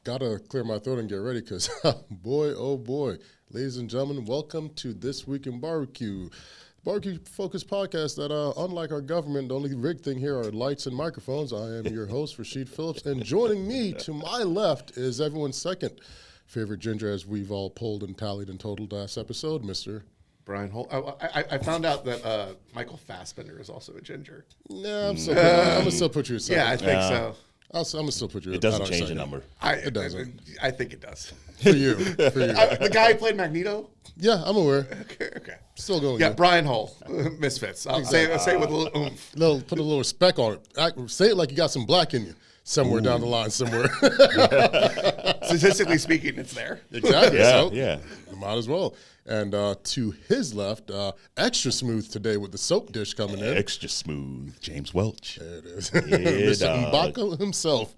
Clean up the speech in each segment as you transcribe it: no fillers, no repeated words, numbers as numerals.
Gotta clear my throat and get ready because, boy, oh boy. Ladies and gentlemen, welcome to This Week in Barbecue. Barbecue-focused podcast that, unlike our government, the only rigged thing here are lights and microphones. I am your host, Rasheed Philips, and joining me to my left is everyone's second favorite ginger, as we've all pulled and tallied and totaled last episode, Mr. Brian Holt. I found out that Michael Fassbender is also a ginger. Yeah, I'm gonna still put you aside. Yeah, I think so. I'm gonna still put you. It doesn't change the number. It doesn't. I think it does. For you. The guy who played Magneto. Yeah, I'm aware. Okay. Still going. Yeah, Brian Holt. Misfits. I'll say it with a little oomph. Put a little respect on it. Say it like you got some black in you somewhere down the line somewhere. Statistically speaking, it's there. Exactly. Yeah. Might as well. And to his left, extra smooth today with the soap dish coming in. Extra smooth, James Welch. There it is. Yeah, Mr. Mbako himself.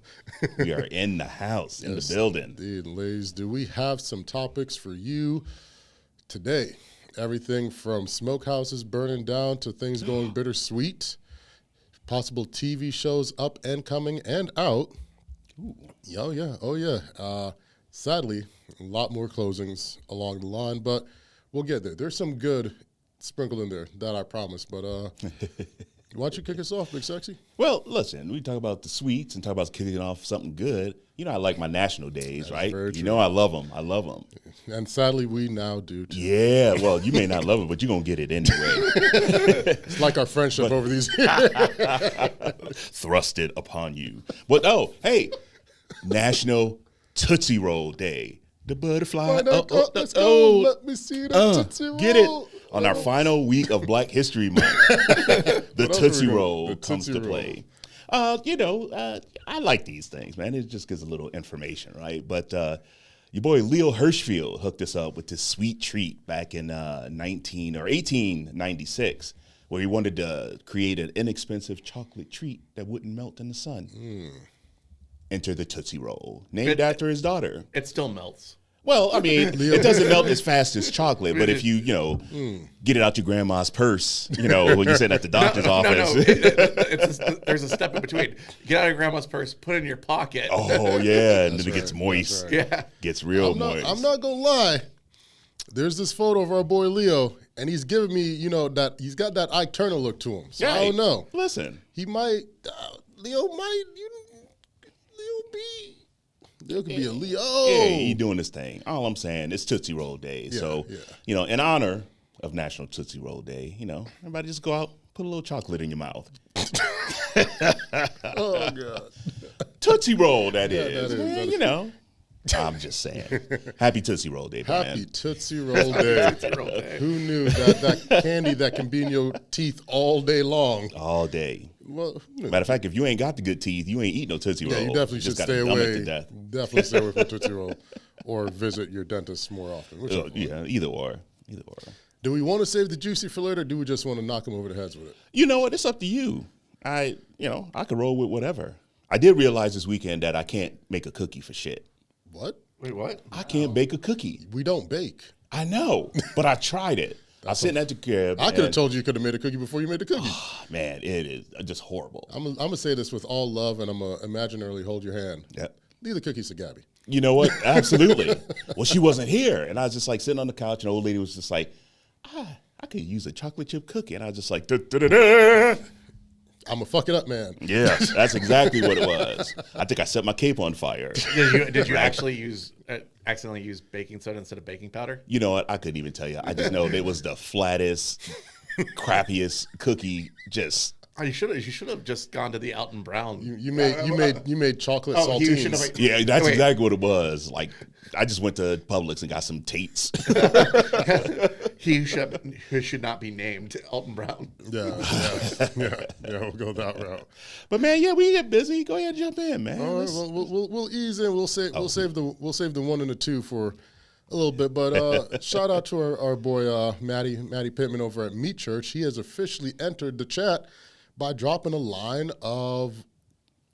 We are in the house, in the building. Indeed, ladies. Do we have some topics for you today? Everything from smokehouses burning down to things going bittersweet. Possible TV shows up and coming and out. Ooh. Oh yeah. Sadly, a lot more closings along the line, but we'll get there. There's some good sprinkled in there, that I promise. But why don't you kick us off, Big Sexy? Well, listen, we talk about the sweets and talk about kicking off something good. You know I like my national days, That's right? very true. You know I love them. And sadly, we now do too. Yeah, well, you may not love it, but you're going to get it anyway. It's like our friendship over these years. Thrusted upon you. But, hey, National Tootsie Roll Day. The butterfly. Let's go. Let me see the Tootsie Roll. Get it. On our final week of Black History Month, the Tootsie Roll comes to play. I like these things, man. It just gives a little information, right? But your boy Leo Hirschfield hooked us up with this sweet treat back in 1896, where he wanted to create an inexpensive chocolate treat that wouldn't melt in the sun. Enter the Tootsie Roll, named after his daughter. It still melts. Well, I mean, it doesn't melt as fast as chocolate, but if you get it out your grandma's purse, when you're sitting at the doctor's office. There's a step in between. Get out of your grandma's purse, put it in your pocket. Oh, yeah, and then it gets moist. Right. Yeah. Gets real moist. I'm not going to lie. There's this photo of our boy Leo, and he's giving me, that he's got that Ike Turner look to him. So I don't know. Listen. He might, Leo could be a Leo. Yeah, he doing this thing. All I'm saying, it's Tootsie Roll Day. So, in honor of National Tootsie Roll Day, everybody just go out, put a little chocolate in your mouth. Oh, God. Tootsie Roll, that is. Man, I'm just saying. Happy Tootsie Roll Day, man. Happy Tootsie Roll Day. Who knew that candy that can be in your teeth all day long? All day. Well, matter of fact, if you ain't got the good teeth, you ain't eat no Tootsie Roll. Yeah, you definitely should stay away. Definitely stay away from Tootsie Roll, or visit your dentist more often. Either or. Do we want to save the juicy for later, or do we just want to knock them over the heads with it? You know what? It's up to you. I could roll with whatever. I did realize this weekend that I can't make a cookie for shit. What? Wait, what? I can't bake a cookie. We don't bake. I know, but I tried it. I was sitting at the crib. I could have told you could have made a cookie before you made the cookie. Man, it is just horrible. I'm going to say this with all love, and I'm going to imaginarily hold your hand. Yeah. Leave the cookies to Gabby. You know what? Absolutely. Well, she wasn't here. And I was just like sitting on the couch, and the old lady was just like, I could use a chocolate chip cookie. And I was just like, da-da-da-da. I'm going to fuck it up, man. Yes, that's exactly what it was. I think I set my cape on fire. Did you actually accidentally use baking soda instead of baking powder? You know what? I couldn't even tell you. I just know it was the flattest, crappiest cookie. Just you should have just gone to the Alton Brown. You made chocolate saltines. Yeah, that's exactly what it was. Like, I just went to Publix and got some Tates. He should not be named Alton Brown. Yeah, we'll go that route. But man, we get busy. Go ahead, and jump in, man. All right, we'll ease in. We'll save the one and the two for a little bit. But shout out to our boy Matty Pittman over at Meat Church. He has officially entered the chat by dropping a line of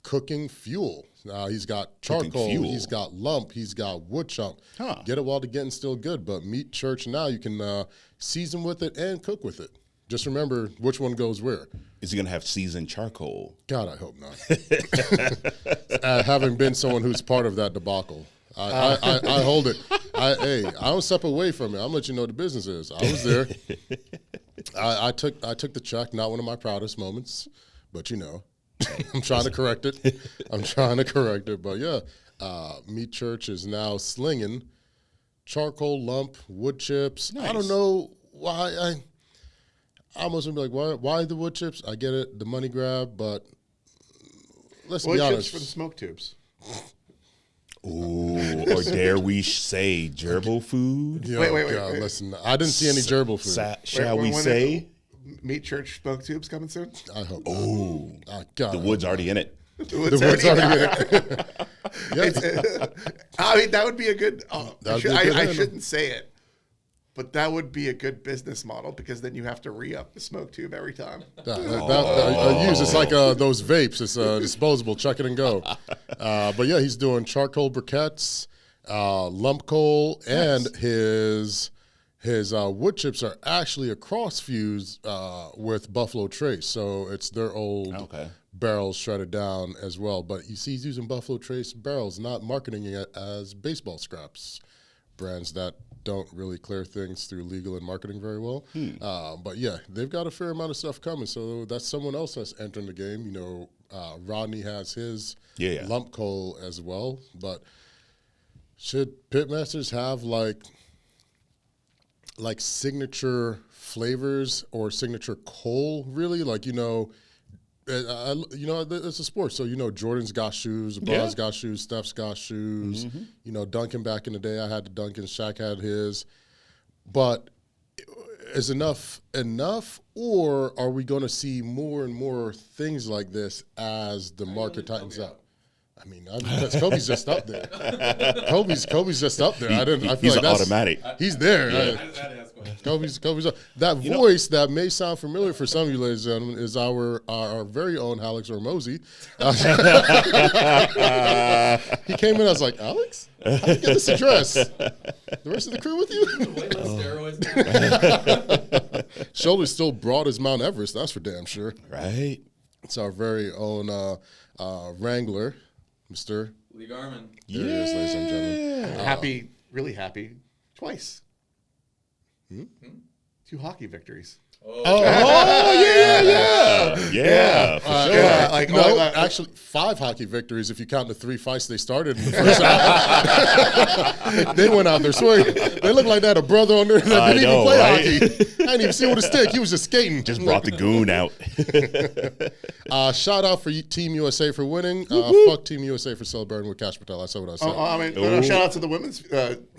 cooking fuel. He's got charcoal, he's got lump, he's got wood chunk. Huh. Get it while the getting's still good. But Meat Church now, you can season with it and cook with it. Just remember which one goes where. Is he going to have seasoned charcoal? God, I hope not. Having been someone who's part of that debacle, I hold it. I don't step away from it. I'm let you know what the business is. I was there. I took the check. Not one of my proudest moments, but I'm trying to correct it. But yeah, Meat Church is now slinging charcoal lump wood chips. Nice. I don't know why. I almost would be like, why the wood chips? I get it, the money grab, but let's be honest. Wood chips for the smoke tubes. Ooh, or dare we say gerbil food? Wait. Listen, I didn't see any gerbil food. Shall we say? Meat Church smoke tubes coming soon? I hope. Oh, the wood's already in it. The wood's already in it. I mean, that would be a good. I shouldn't say it, but that would be a good business model because then you have to re-up the smoke tube every time. It's like those vapes. It's disposable. Chuck it and go. But yeah, he's doing charcoal briquettes, lump coal, and his wood chips are actually a cross fuse with Buffalo Trace. So it's their old barrels shredded down as well. But you see, he's using Buffalo Trace barrels, not marketing it as baseball scraps, brands that don't really clear things through legal and marketing very well. But yeah, they've got a fair amount of stuff coming. So that's someone else that's entering the game. Rodney has his lump coal as well. But should pitmasters have like signature flavors or signature coal? Really, it's a sport. So Jordan's got shoes, LeBron's got shoes, Steph's got shoes. Duncan back in the day, I had the Duncan. Shaq had his. But is enough, or are we going to see more and more things like this as the market tightens up? I mean, because Kobe's just up there. Kobe's just up there. I feel he's like that's automatic. He's there. Yeah. Kobe's up. That voice that may sound familiar for some of you, ladies and gentlemen, is our very own Alex Hormozy. He came in. I was like, Alex, how did you get this address? The rest of the crew with you? Shoulder's still broad as Mount Everest. That's for damn sure. Right. It's our very own Wrangler. Mr. Lee Garman. There he is, ladies and gentlemen. Happy, really happy, twice. 2 hockey victories. Yeah, for sure. Actually, 5 hockey victories if you count the 3 fights they started in the first half. They went out there swinging. They looked like they had a brother on there that didn't even play hockey. I didn't even see him with a stick. He was just skating. Just brought the goon out. Shout out for Team USA for winning. Fuck Team USA for celebrating with Cash Patel. That's what I said. Shout out to the women's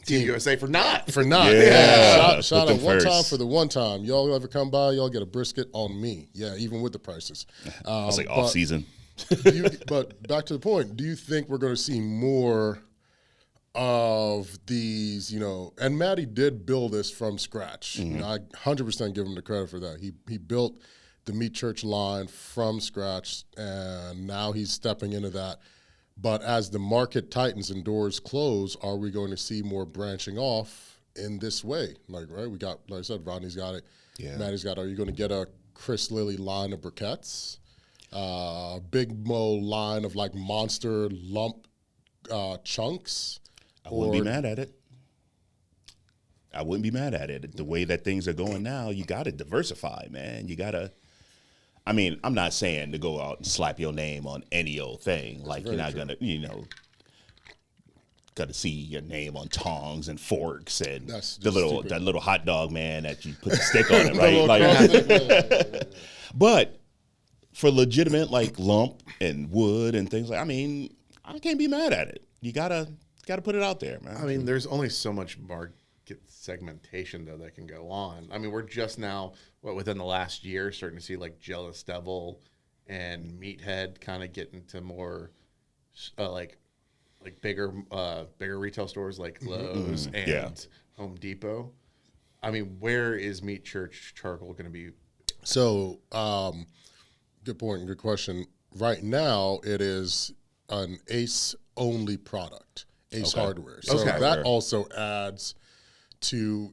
Team USA for not. Yeah. Shout out one time for the one time. Y'all ever come by, y'all get a brisket on me. Yeah, even with the prices. It's like off season. But back to the point, do you think we're going to see more of these, and Matty did build this from scratch. I 100% give him the credit for that. He built the Meat Church line from scratch, and now he's stepping into that. But as the market tightens and doors close, are we going to see more branching off in this way? Right? We got, like I said, Rodney's got it. Yeah. Matty's got it. Are you going to get a Chris Lilly line of briquettes? Big Mo line of monster lump chunks? I wouldn't be mad at it. The way that things are going now, you got to diversify, man. You got to. I mean, I'm not saying to go out and slap your name on any old thing. You're not going to, got to see your name on tongs and forks and that little hot dog man that you put the stick on it, right? But for legitimate lump and wood and things I can't be mad at it. You gotta put it out there, man. I mean, there's only so much market segmentation though that can go on. I mean, we're just now within the last year starting to see Jealous Devil and Meathead kind of get into more bigger retail stores like Lowe's and Home Depot. I mean, where is Meat Church charcoal going to be? So, good point, good question. Right now, it is an Ace only product, Ace Hardware. So that also adds to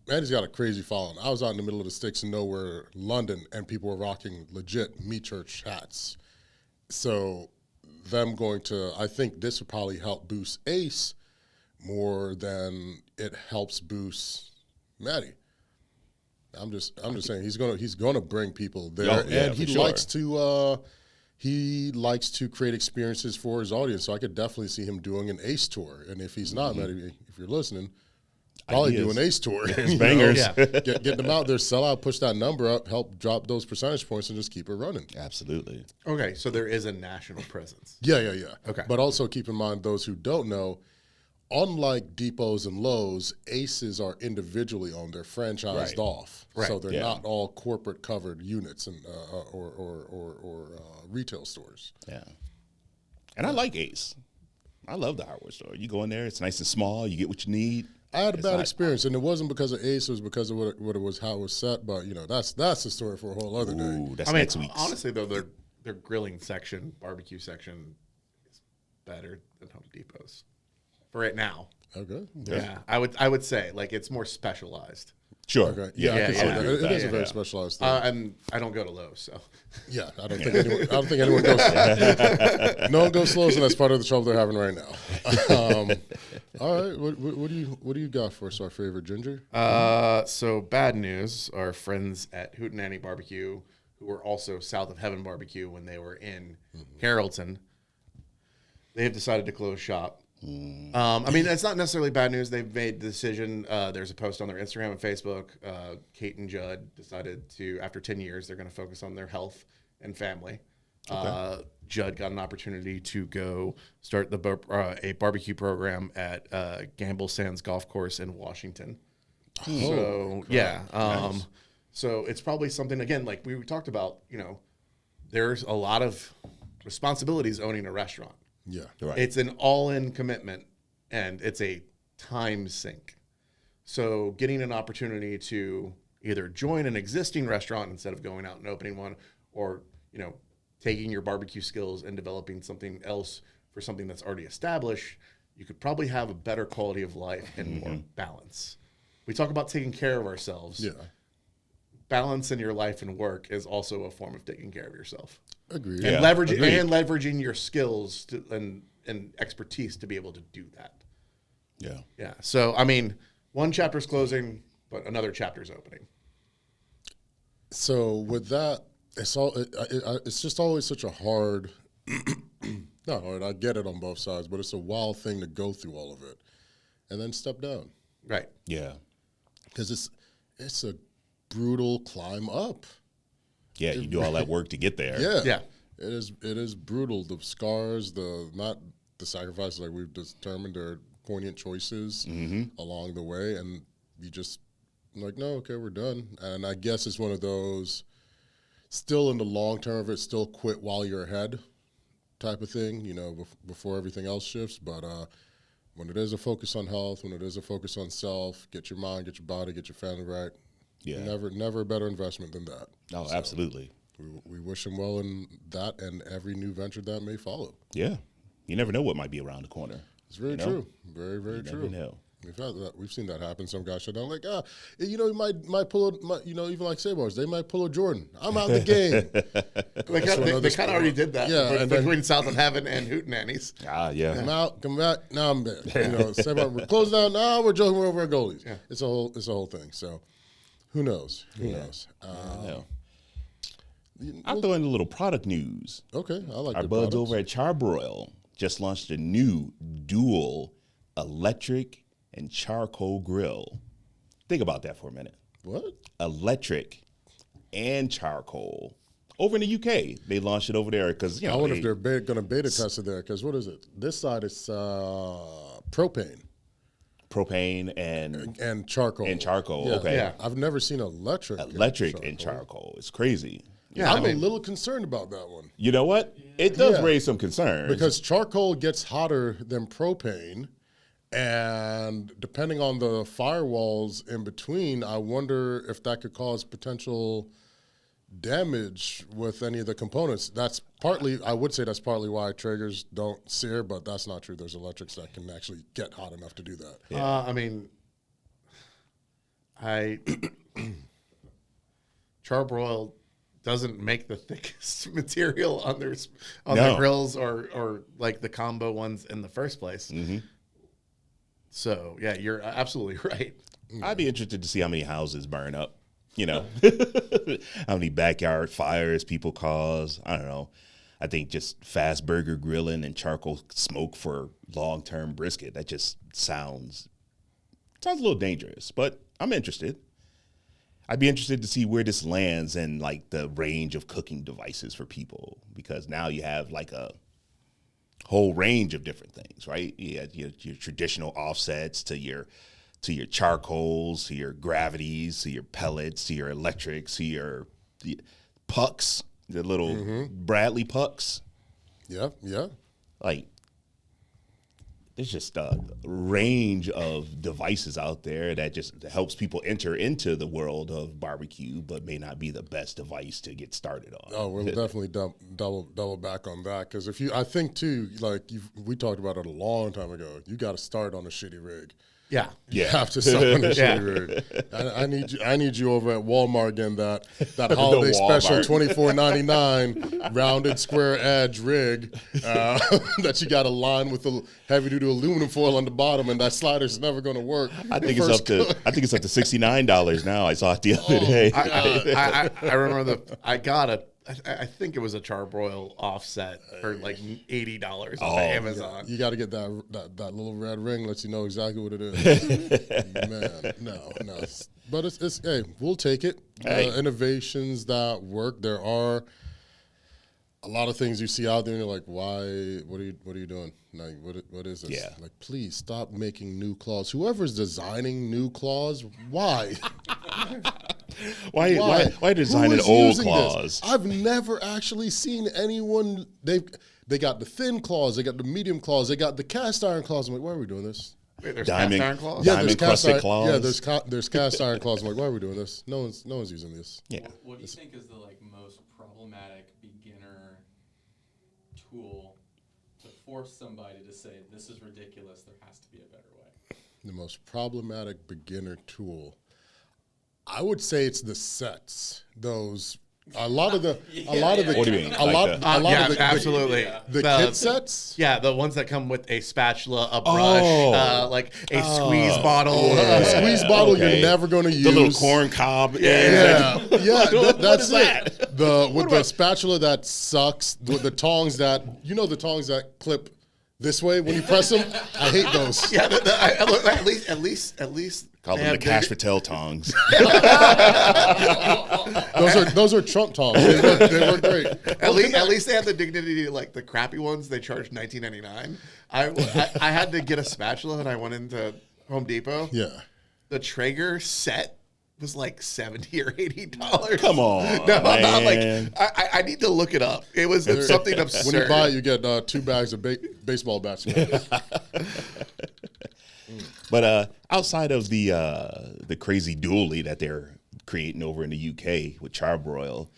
And he's got a crazy following. I was out in the middle of the sticks of nowhere, London, and people were rocking legit Me Church hats. So them going to, I think this would probably help boost Ace more than it helps boost Matty. I'm just saying he's gonna bring people there, and he likes to create experiences for his audience. So I could definitely see him doing an Ace tour. And if he's not, Matty, if you're listening, probably do an Ace tour. Bangers. Get them out there, sell out, push that number up, help drop those percentage points, and just keep it running. Absolutely. Okay, so there is a national presence. Yeah. Okay. But also keep in mind, those who don't know, unlike Depots and Lowe's, Aces are individually owned. They're franchised off. Right. So they're not all corporate covered units and or retail stores. Yeah. And I like Ace. I love the hardware store. You go in there, it's nice and small. You get what you need. I had a bad experience, and it wasn't because of Ace. It was because of what it was, how it was set. But that's a story for a whole other day. Ooh, that's next week. Honestly, though, their grilling section, barbecue section, is better than Home Depot's for right now. Okay. Yeah, I would say like it's more specialized. Sure. Okay. Yeah, I can see that. It is a very specialized thing. And I don't go to Lowe's, so yeah, I don't think anyone goes. No one goes slow, and that's part of the trouble they're having right now. All right, what do you got for us? Our favorite ginger? So bad news. Our friends at Hootenanny Barbecue, who were also South of Heaven Barbecue when they were in Carrollton, they have decided to close shop. I mean, that's not necessarily bad news. They've made the decision. There's a post on their Instagram and Facebook. Kate and Judd decided to, after 10 years, they're going to focus on their health and family. Okay. Judd got an opportunity to go start a barbecue program at Gamble Sands Golf Course in Washington. So, yeah. Nice. So it's probably something, again, like we talked about, there's a lot of responsibilities owning a restaurant. Yeah, right. It's an all-in commitment, and it's a time sink. So getting an opportunity to either join an existing restaurant instead of going out and opening one, or taking your barbecue skills and developing something else for something that's already established, you could probably have a better quality of life and more balance. We talk about taking care of ourselves. Yeah. Balance in your life and work is also a form of taking care of yourself. Agreed. And leveraging your skills and expertise to be able to do that. Yeah. Yeah. So, I mean, one chapter's closing, but another chapter's opening. So with that, it's just always such a hard, not hard, I get it on both sides, but it's a wild thing to go through all of it and then step down. Right. Yeah. Because it's a brutal climb up. Yeah, you do all that work to get there. Yeah. It is brutal. The scars, not the sacrifices like we've determined are poignant choices along the way, and you just like, no, okay, we're done. And I guess it's one of those, still in the long term of it, still quit while you're ahead type of thing, before everything else shifts. But when it is a focus on health, when it is a focus on self, get your mind, get your body, get your family right. Yeah. Never a better investment than that. Oh, so absolutely. We wish him well in that and every new venture that may follow. Yeah. You never know what might be around the corner. It's very true. Very, very true. Never know. We've seen that happen. Some guys shut down like, he might pull even like Sabars, they might pull a Jordan. I'm out the game. they kind of already did that. Yeah, between South of Heaven and Hootenannies. Yeah. I'm out, come back, now I'm back. Sabar, we're closing down. Now we're joking, we're over our goalies. Yeah. It's a whole thing. So who knows? Who knows? I'll throw in a little product news. Okay, I like our buds over at Char-Broil just launched a new dual electric and charcoal grill. Think about that for a minute. What? Electric and charcoal. Over in the UK, they launched it over there because I wonder if they're going to beta test it there. Because what is it? This side is propane. Propane and charcoal. And charcoal. Yeah. Okay. Yeah. I've never seen electric. And charcoal. It's crazy. Yeah, I'm a little concerned about that one. You know what? It does raise some concerns. Because charcoal gets hotter than propane, and depending on the firewalls in between, I wonder if that could cause potential damage with any of the components. I would say that's partly why Traegers don't sear, but that's not true. There's electrics that can actually get hot enough to do that. Yeah. Char-Broil doesn't make the thickest material on their grills or like the combo ones in the first place. Mm-hmm. So yeah, you're absolutely right. I'd be interested to see how many houses burn up. How many backyard fires people cause. I don't know. I think just fast burger grilling and charcoal smoke for long-term brisket, that just sounds a little dangerous, but I'm interested. I'd be interested to see where this lands and like the range of cooking devices for people, because now you have like a whole range of different things, right? You have your traditional offsets to your charcoals, to your gravities, to your pellets, to your electrics, to the pucks, the little Bradley pucks. Yeah. Like, there's just a range of devices out there that just helps people enter into the world of barbecue, but may not be the best device to get started on. Oh, we'll definitely double back on that, because I think too, like we talked about it a long time ago. You got to start on a shitty rig. Yeah. You have to start on a shitty rig. I need you over at Walmart getting that holiday special $24.99 rounded square edge rig that you got to line with the heavy duty aluminum foil on the bottom, and that slider's never going to work. I think it's up to $69 now. I saw it the other day. I remember I think it was a Char-Broil offset for like $80 off of Amazon. You got to get that little red ring, lets you know exactly what it is. Man, no. But it's hey, we'll take it. Innovations that work. There are a lot of things you see out there, and you're like, why? What are you doing? Like, what is this? Yeah. Like, please stop making new claws. Whoever's designing new claws, why? Why design an old claws? I've never actually seen anyone. They got the thin claws, they got the medium claws, they got the cast iron claws. I'm like, why are we doing this? Wait, there's Diamond, cast iron claws? Yeah, diamond crusted claws. Yeah, there's cast iron claws. I'm like, why are we doing this? No one's using this. Yeah. What do you think is the most problematic beginner tool to force somebody to say this is ridiculous? There has to be a better way. The most problematic beginner tool, I would say it's the sets. A lot of the. What do you mean? Absolutely. The kit sets. Yeah, the ones that come with a spatula, a brush, like a squeeze bottle. The squeeze bottle you're never going to use. The little corn cob. Yeah. That's that? it. The spatula that sucks. With the tongs the tongs that clip this way when you press them. I hate those. Yeah, at least. Call them the cash for tail tongs. Those are Trump tongs. They work great. At least they have the dignity, like the crappy ones. They charge $19.99. I had to get a spatula, and I went into Home Depot. Yeah. The Traeger set was like $70 or $80. Come on, no, man. I'm like, I need to look it up. It was something absurd. When you buy it, you get 2 bags of baseball bats. But outside of the crazy dually that they're creating over in the UK with Char-Broil,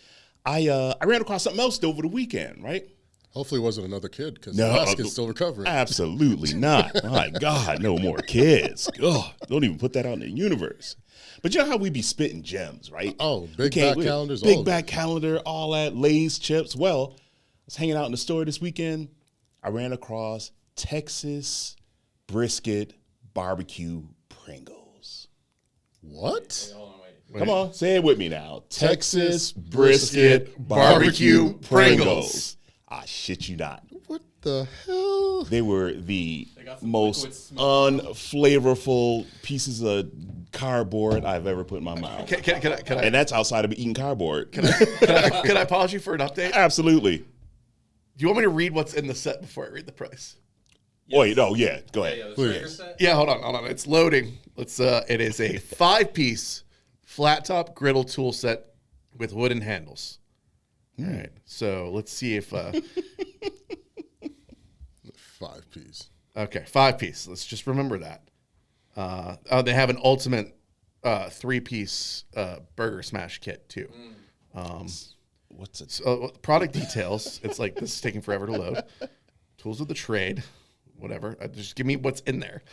I ran across something else over the weekend, right? Hopefully it wasn't another kid, because the last kid's still recovering. Absolutely not. My God, no more kids. Ugh, don't even put that out in the universe. But you know how we be spitting gems, right? Oh, big back calendars. Big back calendar, all that, Lay's chips. Well, I was hanging out in the store this weekend. I ran across Texas brisket barbecue Pringles. What? Hold on, wait. Come on, say it with me now. Texas brisket barbecue Pringles. I shit you not. What the hell? They were the got some most liquid smoke. unflavorful pieces of cardboard I've ever put in my mouth. Can I? And that's outside of eating cardboard. Can I pause you for an update? Absolutely. Do you want me to read what's in the set before I read the price? Yes. Wait, no, yeah, go ahead. Yeah, the Please. Traeger set? Yeah, hold on. It's loading. It is a 5-piece flat top griddle tool set with wooden handles. All right. So let's see if 5-piece. okay, 5-piece. Let's just remember that. They have an ultimate 3-piece burger smash kit too. What's it? So, product details. It's like this is taking forever to load. Tools of the trade. whatever. Just give me what's in there.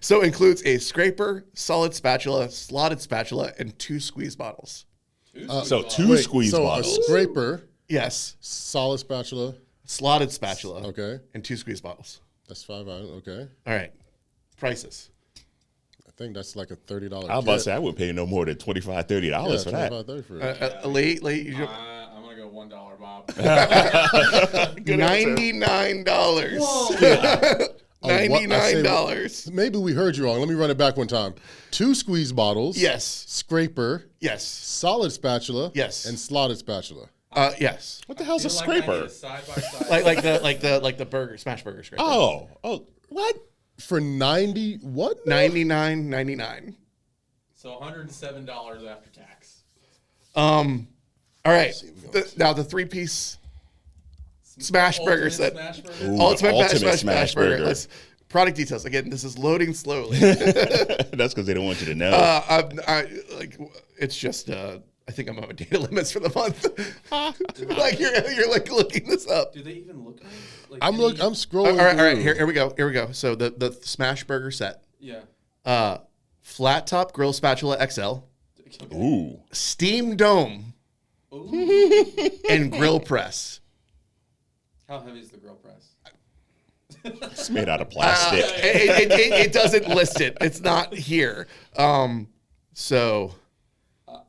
So includes a scraper, solid spatula, slotted spatula, and 2 squeeze bottles. Two squeeze bottles. A scraper. Yes. Solid spatula. Slotted spatula. Okay. And 2 squeeze bottles. That's $5. Okay. All right. Prices. I think that's like a $30. I was about to say I wouldn't pay no more than $25, $30 for that. $30 for it. Late. I'm gonna go $1, Bob. $99. $99. Maybe we heard you wrong. Let me run it back one time. 2 squeeze bottles. Yes. Scraper. Yes. Solid spatula. Yes. And slotted spatula. Yes. What the hell's a scraper? Like the burger, smash burger scraper. Oh, what? For 90 what? $99.99. So $107 after tax. All right. Now the 3-piece smash burger set. Ultimate smash burger. Product details. Again, this is loading slowly. That's because they don't want you to know. It's just. I think I'm on data limits for the month. Like you're like looking this up. Do they even look nice? Like I'm scrolling. All right. Here we go. So the smash burger set. Yeah. Flat top grill spatula XL. Ooh. Steam dome. Ooh. And grill press. How heavy is the grill press? It's made out of plastic. It doesn't list it. It's not here. So.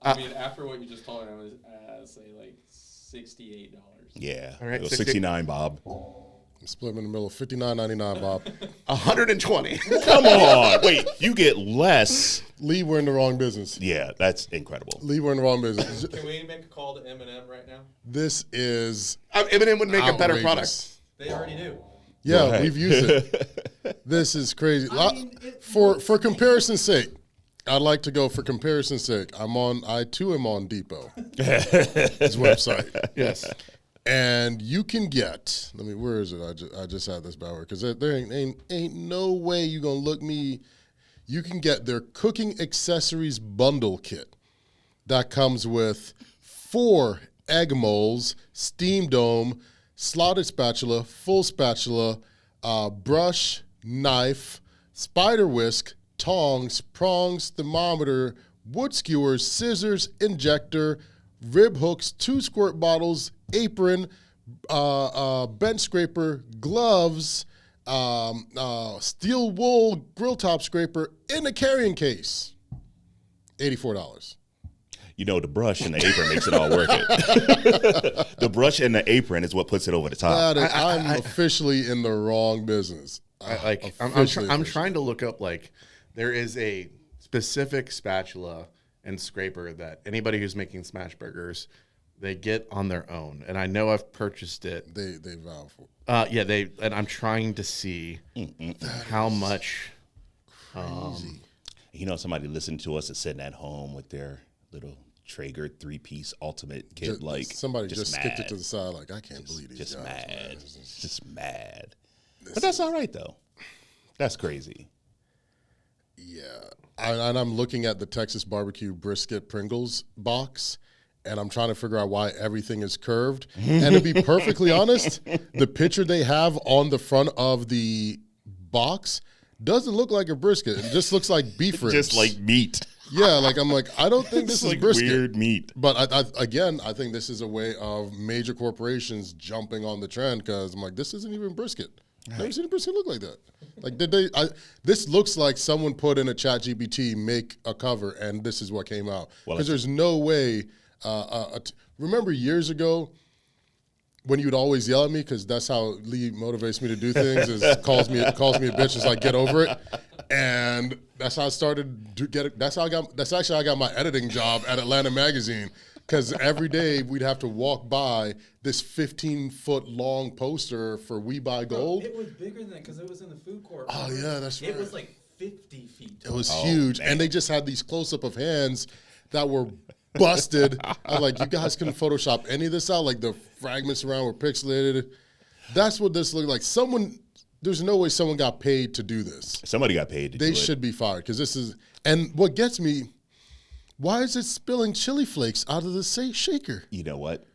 I mean, after what you just told me, I was say like $68. Yeah. All right. It was 69, Bob. I'm split in the middle. $59.99, Bob. $120. Come on. Wait, you get less. Lee, we're in the wrong business. Yeah, that's incredible. Lee, we're in the wrong business. Can we make a call to M&M right now? This is M&M would make a better product. They already do. Yeah, Right. we've used it. This is crazy. For comparison's sake, I'd like to go for comparison's sake. I too am on Depot, his website. Yes. And you can get, where is it? I just had this bad word because there ain't no way you gonna look me. You can get their cooking accessories bundle kit that comes with 4 egg molds, steam dome, slotted spatula, full spatula, brush, knife, spider whisk, tongs, prongs, thermometer, wood skewers, scissors, injector, rib hooks, 2 squirt bottles, apron, bench scraper, gloves, steel wool grill top scraper in a carrying case. $84. You know, the brush and the apron makes it all worth it. The brush and the apron is what puts it over the top. I'm officially in the wrong business. I'm trying to look up, like, there is a specific spatula and scraper that anybody who's making smash burgers, they get on their own. And I know I've purchased it. They vow for it. And I'm trying to see how much. crazy. You know, somebody listening to us is sitting at home with their little Traeger 3-piece ultimate kit, somebody just mad. skipped it to the side, like, I can't believe these just guys. mad, Man. just mad. But that's all right though. That's crazy. Yeah, and I'm looking at the Texas barbecue brisket Pringles box, and I'm trying to figure out why everything is curved. And to be perfectly honest, the picture they have on the front of the box doesn't look like a brisket. It just looks like beef ribs. Just like meat. Yeah, I don't think this is like brisket. weird meat. But I think this is a way of major corporations jumping on the trend because I'm like, this isn't even brisket. Never seen a brisket look like that. Like, this looks like someone put in a ChatGPT, make a cover, and this is what came out. Because there's no way. Remember years ago when you would always yell at me, because that's how Lee motivates me to do things, is calls me a bitch, is like, get over it. And that's how I started to get it. That's actually how I got my editing job at Atlanta Magazine. Because every day we'd have to walk by this 15-foot long poster for We Buy Gold. It was bigger than that because it was in the food court. Oh, yeah, that's right. It was like 50 feet tall. It was huge. Man. And they just had these close-up of hands that were busted. I was like, you guys couldn't Photoshop any of this out? Like, the fragments around were pixelated. That's what this looked like. There's no way someone got paid to do this. Somebody got paid to do it. They should be fired because this is... And what gets me... Why is it spilling chili flakes out of the shaker? You know what?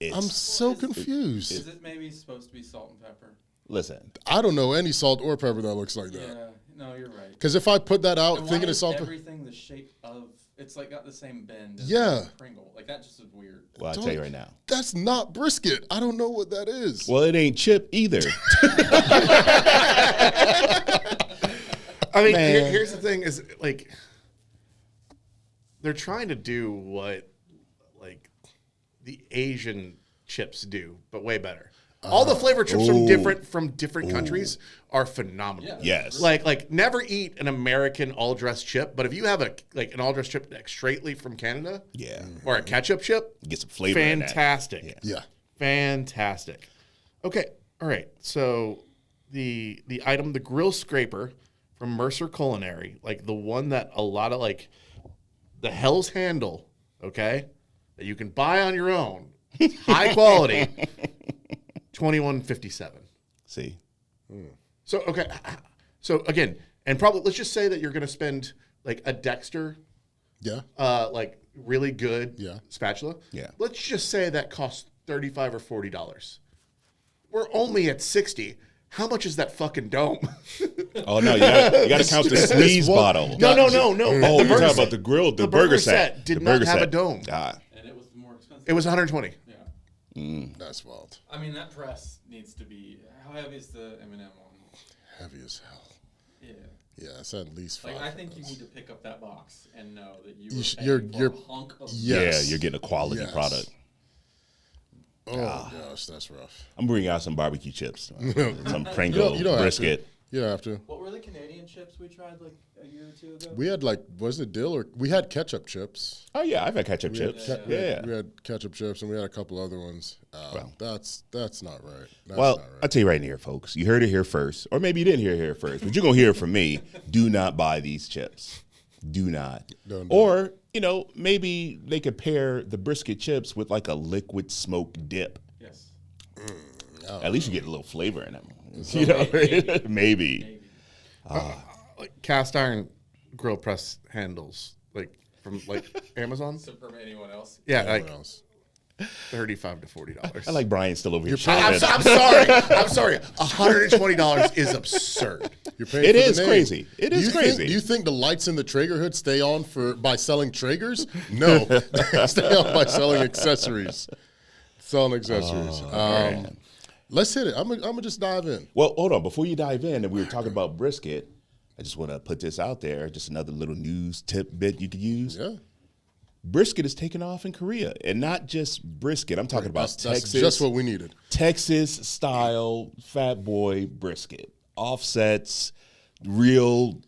I'm so confused. Is it maybe supposed to be salt and pepper? Listen, I don't know any salt or pepper that looks like that. Yeah, no, you're right. Because if I put that out And thinking why it's is salt, everything the shape of? It's like got the same bend. As Yeah. Pringle. Like that just is weird. well, I'll tell you right now. that's not brisket. I don't know what that is. Well, it ain't chip either. I mean, Man. here's the thing: is like they're trying to do what like the Asian chips do, but way better. All the flavor chips from different countries are phenomenal. Yeah. Yes. Like never eat an American all dressed chip, but if you have an all dressed chip like straightly from Canada, Yeah. or a ketchup chip, Get some flavor in that. fantastic. yeah. Fantastic. Okay, all right. So the item, the grill scraper from Mercer Culinary, like the one that a lot of like the Hell's Handle, okay, that you can buy on your own, high quality, $21.57. See? So okay, so again, and probably let's just say that you're going to spend like a Dexter, Yeah. like really good Yeah. spatula. Yeah. Let's just say that costs $35 or $40. We're only at 60. How much is that fucking dome? Oh, no, you got to count the squeeze bottle. No. Oh, The you're burger talking set. about the grill, the burger burger set did The not burger have a set. dome. Ah, And it was more expensive. It was 120. Yeah. That's wild. I mean, that press needs to be. How heavy is the M&M one? Heavy as hell. Yeah. Yeah, it's at least 5. Like I think you need to pick up that box and know that you're- you're a hunk of. Yes. Yeah, you're getting a quality Yes. product. Oh gosh, that's rough. I'm bringing out some barbecue chips. Some Pringle, You don't brisket. have to. You don't have to. What were the Canadian chips we tried like a year or two ago? We had was it dill or we had ketchup chips. Oh, yeah, I've had ketchup We had chips. ke- Yeah. We had ketchup chips and we had a couple other ones. Well. That's not right. That's Well, not right. I'll tell you right here, folks. You heard it here first, or maybe you didn't hear it here first, but you're going to hear it from me. Do not buy these chips. Do not. Don't. Or, maybe they could pair the brisket chips with like a liquid smoked dip. Yes. At least you get a little flavor in them. Maybe. Like cast iron grill press handles, like from like Amazon. So from anyone else? Yeah, What like else? $35 to $40. I like Brian still over here. I'm shopping. sorry. $120 is absurd. You're paying It for the is name. crazy. It is crazy. Do you think the lights in the Traeger hood stay on by selling Traegers? No, they stay on by selling accessories. Selling accessories. Let's hit it. I'm gonna just dive in. Well, hold on. Before you dive in, and we were talking about brisket, I just want to put this out there. Just another little news tidbit you could use. Yeah, Brisket is taking off in Korea, and not just brisket. I'm talking about that's Texas, just what we needed. Texas style fat boy brisket, offsets, real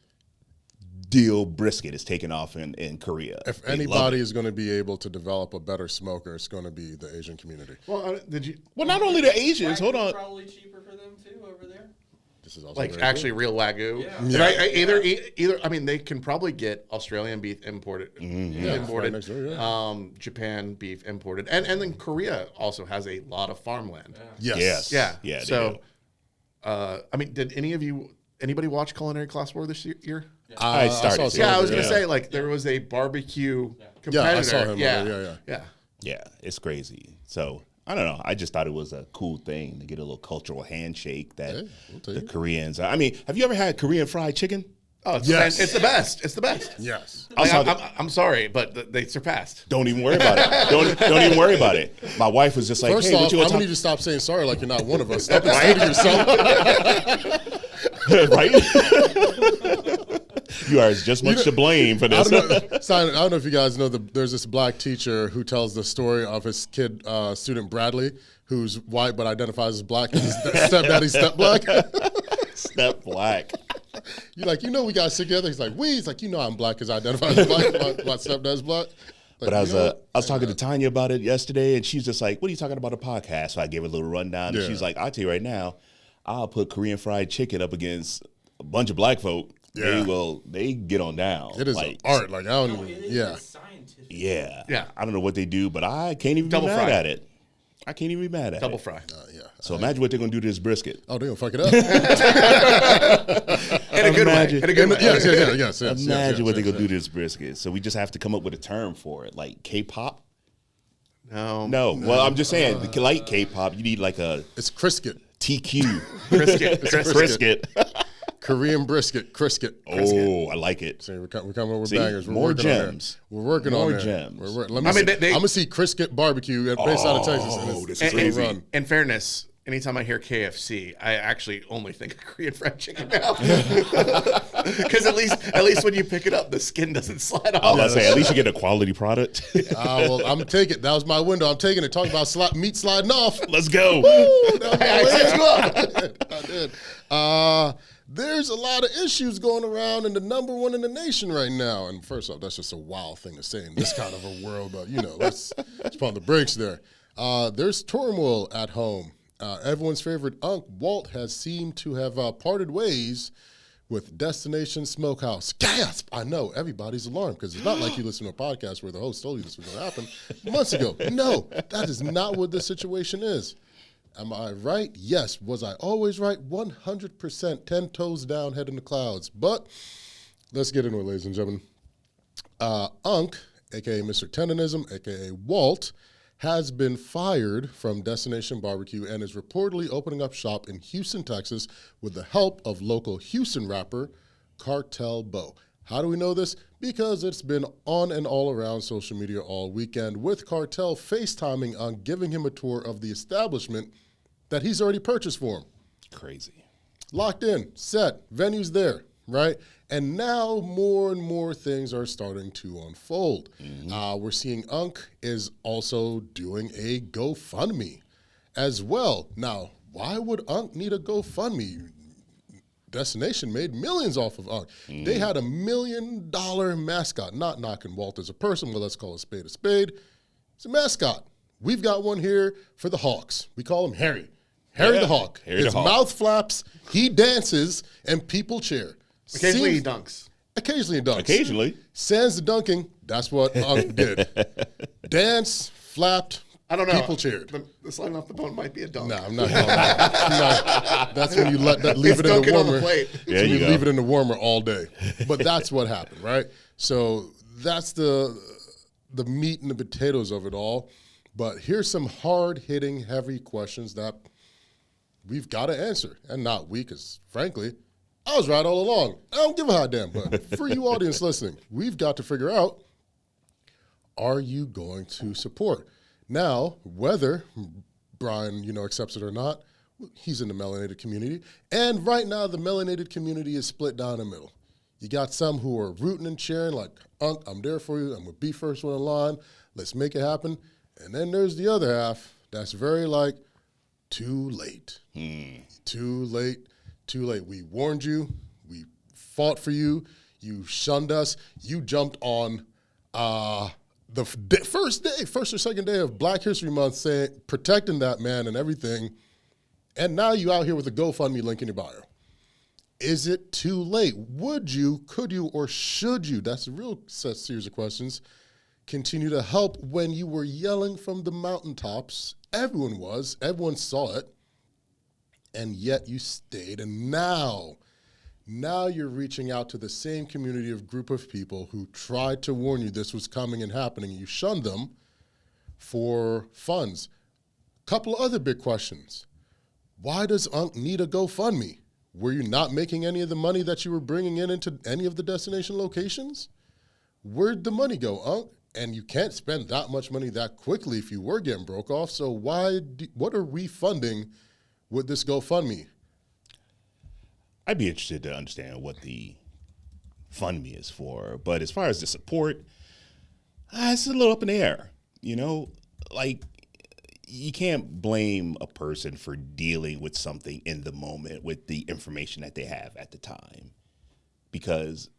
deal brisket is taking off in Korea. If They love anybody it. is going to be able to develop a better smoker, it's going to be the Asian community. Well, did you Well, not only the Asians. Hold on. Probably cheaper for them too over there. This is also like very actually real Wagyu? Yeah. Either. I mean, they can probably get Australian beef imported, right next door, yeah. Japan beef imported, and then Korea also has a lot of farmland. good. Yes. Yeah. Yeah. they So, do. I mean, did anybody watch Culinary Class War this year? I started saw to. some Yeah, I of was it, gonna say like there was a barbecue competitor. Yeah, I saw him over there, yeah. Yeah, it's crazy. So I don't know. I just thought it was a cool thing to get a little cultural handshake that Yeah, we'll take the it. Koreans. I mean, have you ever had Korean fried chicken? Oh, it's, Yes. it's the best. It's the best. Yes. I'm sorry, but they surpassed. Don't even worry about it. Don't even worry about it. My wife was just like, First "Hey, off, what you I'm want gonna to need you to stop saying sorry like you're not one of us. Stop explaining yourself. right?" You are just much to blame for I this. don't know. Simon, I don't know if you guys know there's this black teacher who tells the story of his kid, student Bradley, who's white but identifies as black. His stepdaddy's step black. Step black. You're like, we got sick together. He's like, He's like, I'm black because I identify as black. My stepdad's black. Like, But I was talking to Tanya about it yesterday, and she's just like, "What are you talking about a podcast?" So I gave her a little rundown, and Yeah. she's like, "I'll tell you right now, I'll put Korean fried chicken up against a bunch of black folk. Yeah. They get on down. It is like, art. Like, I don't No, even, it is yeah. scientific. Yeah, Yeah. I don't know what they do, but I can't even Double be mad fry. at it. I can't even be mad at Double it. fry. Yeah. So imagine what they're gonna do to this brisket. Oh, they gonna fuck it up. In a good way. Imagine- In a good way. yes. Imagine what they're gonna do to this brisket. So we just have to come up with a term for it, like K-pop. No. No, well, I'm just saying, like K-pop, you need like a It's Crisket. TQ. Brisket. Korean brisket, brisket. Oh, I like it. See, we're coming up with bangers. We're more working gems. On We're working more on that. gems. I'm gonna see Brisket Barbecue based out of Texas. And this is crazy. run. In fairness, anytime I hear KFC, I actually only think of Korean fried chicken now. Because at least when you pick it up, the skin doesn't slide off. I was about to say, at least you get a quality product. Well, I'm taking it. That was my window. I'm taking it. Talking about meat sliding off. Let's go. I set you up. I did. There's a lot of issues going around, and the number one in the nation right now. And first off, that's just a wild thing to say in this kind of a world. But let's pump the brakes there. There's turmoil at home. Everyone's favorite Unc, Walt, has seemed to have parted ways with Destination Smokehouse. Gasp! I know, everybody's alarmed because it's not like you listen to a podcast where the host told you this was going to happen months ago. No, that is not what the situation is. Am I right? Yes. Was I always right? 100%, 10 toes down, head in the clouds. But let's get into it, ladies and gentlemen. Unc, a.k.a. Mr. Tendonism, a.k.a. Walt, has been fired from Destination Barbecue and is reportedly opening up shop in Houston, Texas, with the help of local Houston rapper Cartel Bo. How do we know this? Because it's been on and all around social media all weekend, with Cartel FaceTiming on giving him a tour of the establishment that he's already purchased for him. Crazy. Locked in, set, venues there, right? And now more and more things are starting to unfold. Mm-hmm. We're seeing Unc is also doing a GoFundMe as well. Now, why would Unc need a GoFundMe? Destination made millions off of Unc. Mm. They had $1 million mascot. Not knocking Walt as a person, but let's call a spade a spade. It's a mascot. We've got one here for the Hawks. We call him Harry. Harry the Hawk. His mouth flaps, he dances, and people cheer. Occasionally he dunks. Occasionally he dunks. Occasionally. Sans the dunking, that's what Unc did. Dance, flapped, I don't know. People cheered. The sliding off the bone might be a dunk. No, I'm not. That's when you leave it in the warmer. Yeah, you leave it in the warmer all day. But that's what happened, right? So that's the meat and the potatoes of it all. But here's some hard-hitting, heavy questions that we've got to answer. And not we, because frankly, I was right all along. I don't give a hot damn. But for you audience listening, we've got to figure out, are you going to support? Now, whether Brian, accepts it or not, he's in the melanated community. And right now, the melanated community is split down the middle. You got some who are rooting and cheering, like, Unc, I'm there for you. I'm going to be first one in line. Let's make it happen. And then there's the other half that's very like, too late. Too late. Too late. We warned you. We fought for you. You shunned us. You jumped on the first or second day of Black History Month, protecting that man and everything, and now you out here with a GoFundMe link in your bio. Is it too late? Would you, could you, or should you, that's a real series of questions, continue to help when you were yelling from the mountaintops? Everyone saw it, and yet you stayed, and now you're reaching out to the same community of group of people who tried to warn you this was coming and happening. You shunned them for funds. Couple of other big questions. Why does Unc need a GoFundMe? Were you not making any of the money that you were bringing into any of the destination locations? Where'd the money go, Unc? And you can't spend that much money that quickly if you were getting broke off. So what are we funding with this GoFundMe? I'd be interested to understand what the FundMe is for. But as far as the support, it's a little up in the air. Like, you can't blame a person for dealing with something in the moment with the information that they have at the time. Because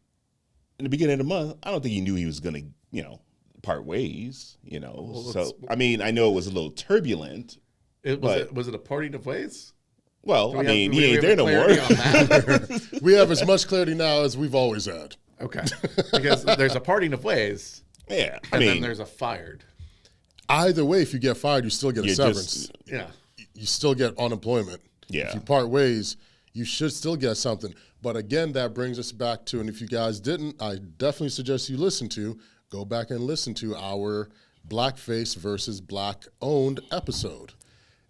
in the beginning of the month, I don't think he knew he was going to, part ways, So, I know it was a little turbulent. Was it a parting of ways? Well, he ain't there no more. We have as much clarity now as we've always had. Okay. Because there's a parting of ways. Yeah. And then there's a fired. Either way, if you get fired, you still get a severance. Yeah. You still get unemployment. Yeah. If you part ways, you should still get something. But again, that brings us back to, and if you guys didn't, I definitely suggest you go back and listen to our Blackface versus Black-owned episode.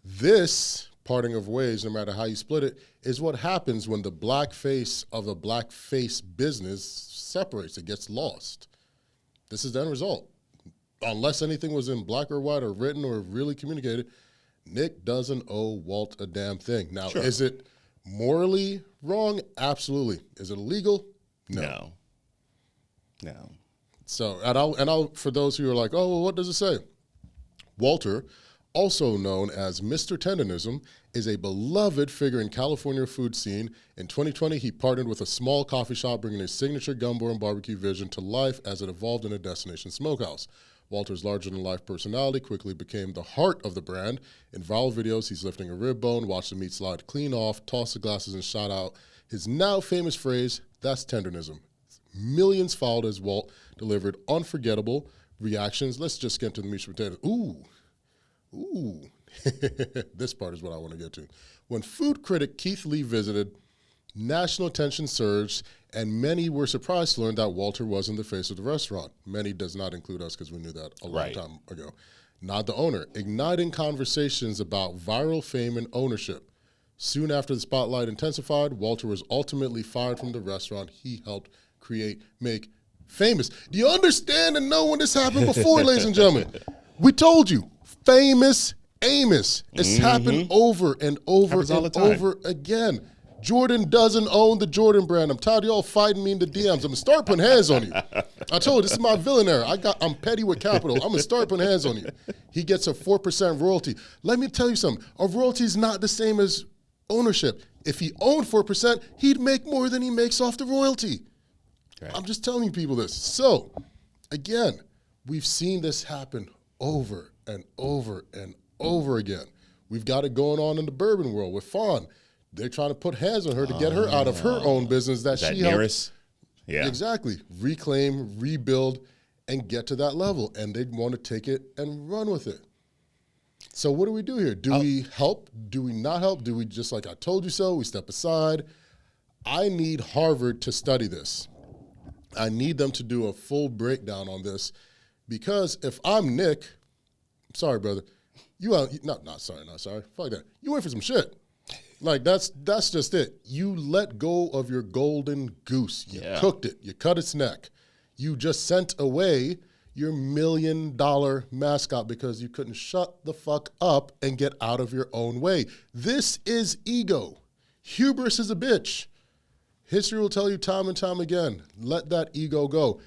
This parting of ways, no matter how you split it, is what happens when the black face of a black face business separates. It gets lost. This is the end result. Unless anything was in black or white or written or really communicated, Nick doesn't owe Walt a damn thing. Now, is it morally wrong? Absolutely. Is it illegal? No. So, and I'll for those who are like, oh, well, what does it say? Walter, also known as Mr. Tenderism, is a beloved figure in California food scene. In 2020, he partnered with a small coffee shop, bringing his signature gumbo and barbecue vision to life as it evolved in a destination smokehouse. Walter's larger-than-life personality quickly became the heart of the brand. In viral videos, he's lifting a rib bone, watch the meat slide clean off, toss the glasses, and shout out his now famous phrase, "That's tenderism." Millions followed as Walt delivered unforgettable reactions. Let's just get to the meat and potatoes. Ooh. This part is what I want to get to. When food critic Keith Lee visited, national attention surged, and many were surprised to learn that Walter wasn't the face of the restaurant. Many does not include us because we knew that a long time ago. Not the owner. Igniting conversations about viral fame and ownership. Soon after the spotlight intensified, Walter was ultimately fired from the restaurant he helped create, make famous. Do you understand and know when this happened before, ladies and gentlemen? We told you. Famous Amos. It's happened over and over and over again. Jordan doesn't own the Jordan brand. I'm tired of y'all fighting me in the DMs. I'm gonna start putting hands on you. I told you, this is my villain era. I'm petty with capital. I'm gonna start putting hands on you. He gets a 4% royalty. Let me tell you something. A royalty is not the same as ownership. If he owned 4%, he'd make more than he makes off the royalty. Right. I'm just telling you people this. So, again, we've seen this happen over and over and over again. We've got it going on in the bourbon world with Fawn. They're trying to put hands on her to get her out of her own business that she helped. Yeah, exactly. Reclaim, rebuild, and get to that level. And they want to take it and run with it. So what do we do here? Do we help? Do we not help? Do we just like I told you so? We step aside. I need Harvard to study this. I need them to do a full breakdown on this, because if I'm Nick, sorry, brother, not sorry. Fuck that. You went for some shit. Like that's just it. You let go of your golden goose. You cooked it. You cut its neck. You just sent away your $1 million mascot because you couldn't shut the fuck up and get out of your own way. This is ego. Hubris is a bitch. History will tell you time and time again, let that ego go.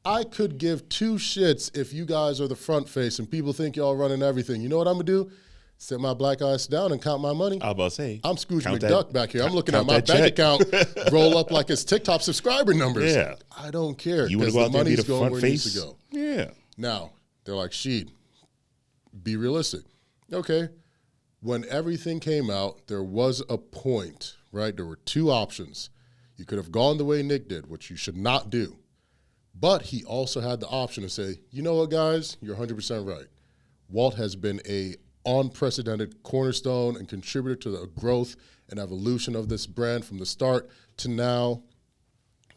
I could give two shits if you guys are the front face and people think y'all running everything. You know what I'm gonna do? Sit my black ass down and count my money. I was about to say. I'm Scrooge McDuck back here. I'm looking at my bank account roll up like it's TikTok subscriber numbers. Yeah. I don't care. You want to go out there and be the front face? Go. Yeah. Now, they're like, Sheed, be realistic. Okay. When everything came out, there was a point, right? There were two options. You could have gone the way Nick did, which you should not do. But he also had the option to say, you know what, guys? You're 100% right. Walt has been a unprecedented cornerstone and contributor to the growth and evolution of this brand from the start to now.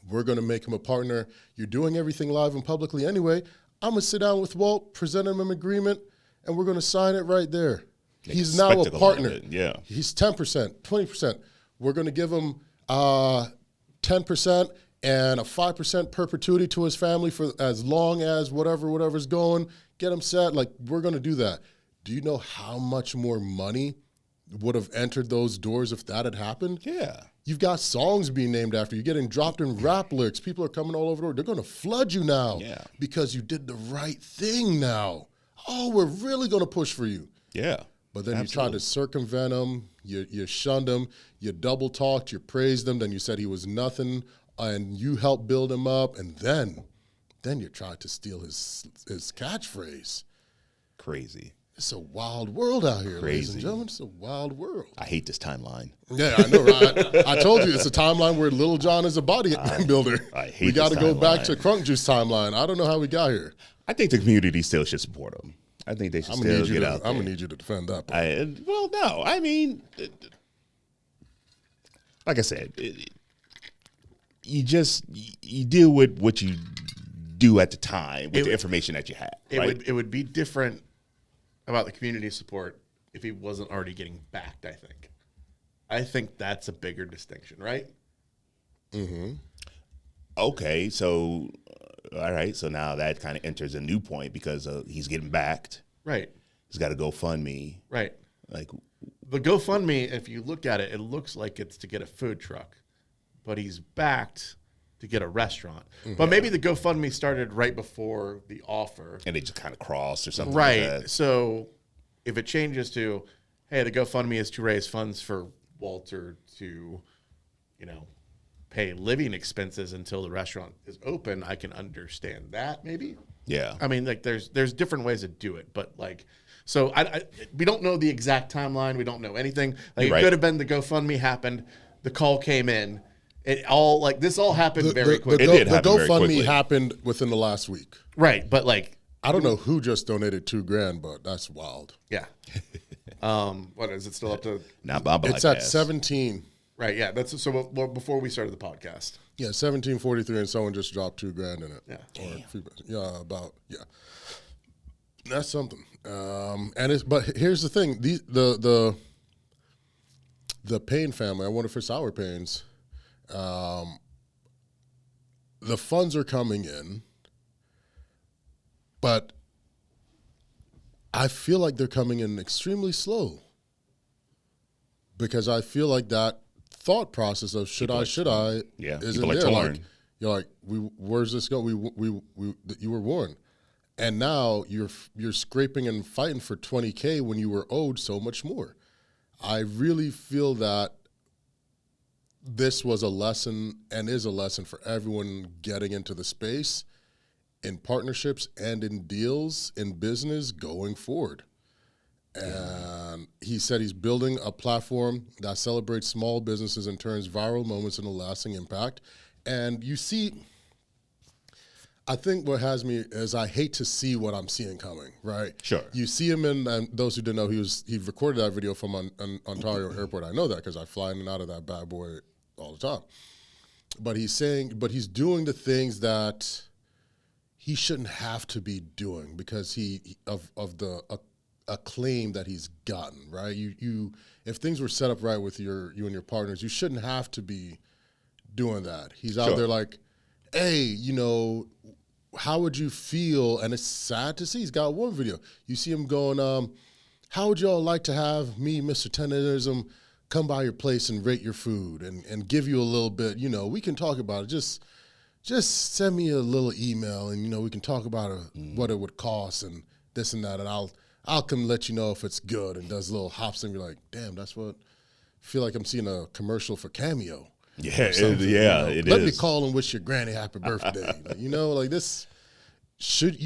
We're going to make him a partner. You're doing everything live and publicly anyway. I'm going to sit down with Walt, present him an agreement, and we're going to sign it right there. He's now a partner. Yeah. He's 10%, 20%. We're going to give him 10% and a 5% perpetuity to his family for as long as whatever's going. Get him set. Like, we're going to do that. Do you know how much more money would have entered those doors if that had happened? Yeah. You've got songs being named after you. You're getting dropped in rap lyrics. People are coming all over the world. They're going to flood you now because you did the right thing now. Oh, we're really going to push for you. Yeah. But then you tried to circumvent him. You shunned him. You double talked. You praised him. Then you said he was nothing, and you helped build him up. And then you tried to steal his catchphrase. Crazy. It's a wild world out here, ladies and gentlemen. It's a wild world. I hate this timeline. Yeah, I know, right? I told you, it's a timeline where Little John is a body builder. I hate. We got to go back to Crunk Juice timeline. I don't know how we got here. I think the community still should support him. I think they should still get out there. I'm going to need you to defend that part. No. I mean, like I said, you deal with what you do at the time with the information that you have. It would be different about the community support if he wasn't already getting backed, I think that's a bigger distinction, right? Mm-hmm. Okay, so all right, so now that kind of enters a new point because he's getting backed. Right. He's got a GoFundMe. Right. Like the GoFundMe, if you look at it, it looks like it's to get a food truck, but he's backed to get a restaurant. Mm-hmm. But maybe the GoFundMe started right before the offer. And they just kind of crossed or something right. like that. So if it changes to, hey, the GoFundMe is to raise funds for Walter to, pay living expenses until the restaurant is open, I can understand that maybe. Yeah. I mean, like there's different ways to do it, but like, so we don't know the exact timeline. We don't know anything. Like it could have been the GoFundMe happened, the call came in, this all happened very quickly. It did happen very GoFundMe quickly. happened within the last week. Right, but like I don't know who just donated $2,000, but that's wild. Yeah. What is it still up to? Not Bob. It's at 17. Right. Yeah. That's so. Well, before we started the podcast. Yeah, 1743, and someone just dropped $2,000 in it. Yeah. That's something. But here's the thing: the Payne family. I wonder for Sour Pains. The funds are coming in, but I feel like they're coming in extremely slow because I feel like that thought process of should I isn't there. Torn. You're like, where's this go? You were warned, and now you're scraping and fighting for $20,000 when you were owed so much more. I really feel that this was a lesson and is a lesson for everyone getting into the space in partnerships and in deals in business going forward. And he said he's building a platform that celebrates small businesses and turns viral moments into lasting impact. And you see, I think what has me is I hate to see what I'm seeing coming, right? Sure. You see him in, and those who didn't know, he recorded that video from Ontario Airport. I know that because I fly in and out of that bad boy all the time. But he's doing the things that he shouldn't have to be doing because of the acclaim that he's gotten, right? You if things were set up right with you and your partners, you shouldn't have to be doing that. He's out there like, hey, how would you feel? And it's sad to see. He's got one video. You see him going, how would y'all like to have me, Mr. Tenderism, come by your place and rate your food and give you a little bit, we can talk about it. Just send me a little email and, we can talk about what it would cost and this and that. And I'll come let you know if it's good, and does little hops and be like, damn, that's what I feel like I'm seeing a commercial for Cameo. Yeah, it is. Let me call and wish your granny happy birthday. Like this should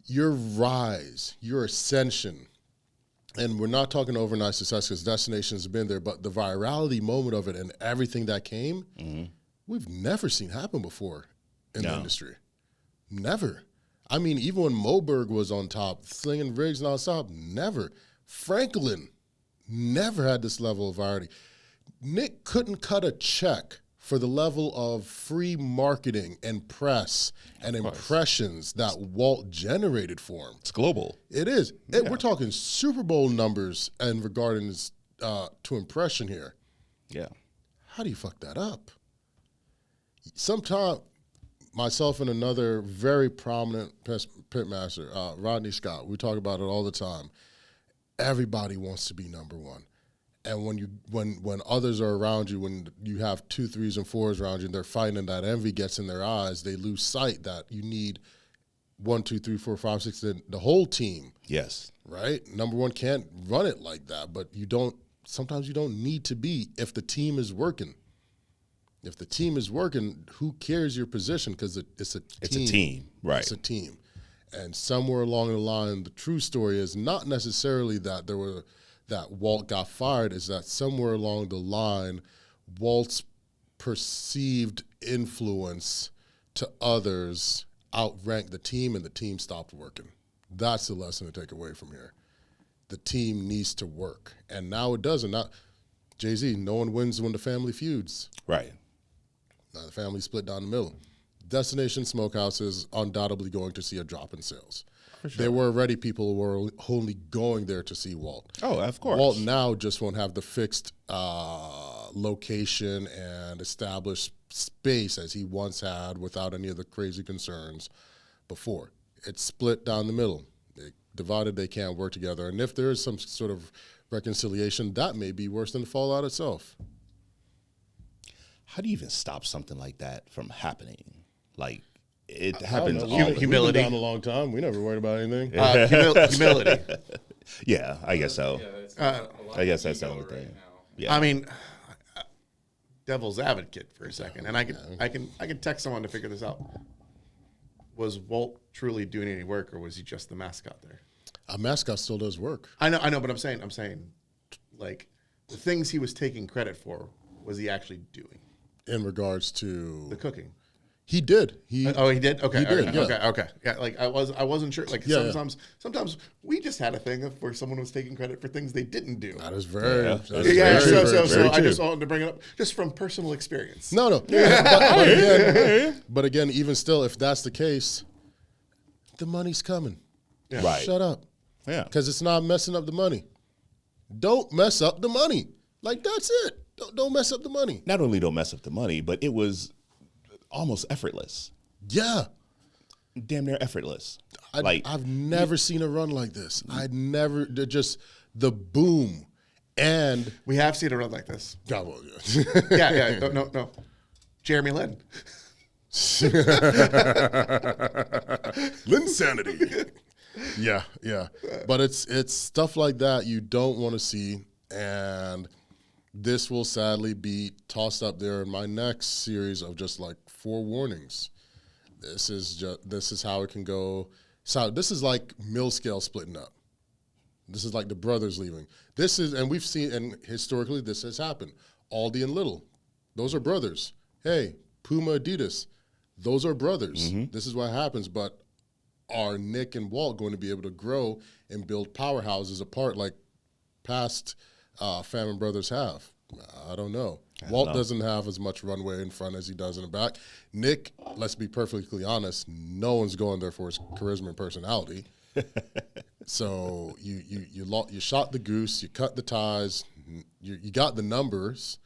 your rise, your ascension, and we're not talking overnight success because Destination's been there, but the virality moment of it and everything that came, we've never seen happen before in the industry. Never. I mean, even when Moberg was on top, slinging rigs nonstop, never. Franklin never had this level of virality. Nick couldn't cut a check for the level of free marketing and press and impressions that Walt generated for him. It's global. It is. We're talking Super Bowl numbers and regarding to impression here. Yeah. How do you fuck that up? Sometime, myself and another very prominent pitmaster, Rodney Scott, we talk about it all the time. Everybody wants to be number one. And when others are around you, when you have 2, 3s, and 4s around you, and they're fighting and that envy gets in their eyes, they lose sight that you need 1, 2, 3, 4, 5, 6, the whole team. Yes. Right? Number one can't run it like that, but sometimes you don't need to be if the team is working. If the team is working, who cares your position? Because it's a team. It's a team, right? It's a team. And somewhere along the line, the true story is not necessarily that Walt got fired, is that somewhere along the line, Walt's perceived influence to others outranked the team, and the team stopped working. That's the lesson to take away from here. The team needs to work. And now it doesn't. Not Jay-Z, no one wins when the family feuds. Right. Now the family split down the middle. Destination Smokehouse is undoubtedly going to see a drop in sales. for sure. There were already people who were only going there to see Walt. Oh, of course. Walt now just won't have the fixed location and established space as he once had without any of the crazy concerns before. It's split down the middle. They divided, they can't work together. And if there is some sort of reconciliation, that may be worse than the fallout itself. How do you even stop something like that from happening? Like, it happens all Humility. Humility. We've been down a long time. We never worried about anything. Humility. Yeah, I guess so. Yeah, it's I guess that's the only right thing. now. Yeah. I mean, devil's advocate for a second, and I can text someone to figure this out. Was Walt truly doing any work, or was he just the mascot there? A mascot still does work. I know, but I'm saying, like, the things he was taking credit for, was he actually doing In regards to the cooking? he did. He did. Okay, He did, yeah. okay. Yeah, like I wasn't sure. Like Yeah, sometimes we just had a thing of where someone was taking credit for things they didn't do. That is very. Yeah. That is Yeah, very, so very I true. just wanted to bring it up just from personal experience. No. But again, even still, if that's the case, the money's coming. Yeah. Right. Shut up. Yeah. Because it's not messing up the money. Don't mess up the money. Like, that's it. Don't mess up the money. Not only don't mess up the money, but it was almost effortless. Yeah. Damn near effortless. I've never seen a run like this. Just the boom. And. We have seen a run like this. Yeah, well, Yeah. No. Jeremy Lin. Linsanity. Yeah. But it's stuff like that you don't want to see, and this will sadly be tossed up there in my next series of just like 4 warnings. This is how it can go. So this is like mill scale splitting up. This is like the brothers leaving. And we've seen, and historically this has happened. Aldi and Lidl, those are brothers. Hey, Puma, Adidas, those are brothers. Mm-hmm. This is what happens. But are Nick and Walt going to be able to grow and build powerhouses apart like past family brothers have? I don't know. Walt doesn't have as much runway in front as he does in the back. Nick, let's be perfectly honest, no one's going there for his charisma and personality. So you shot the goose, you cut the ties, you got the numbers.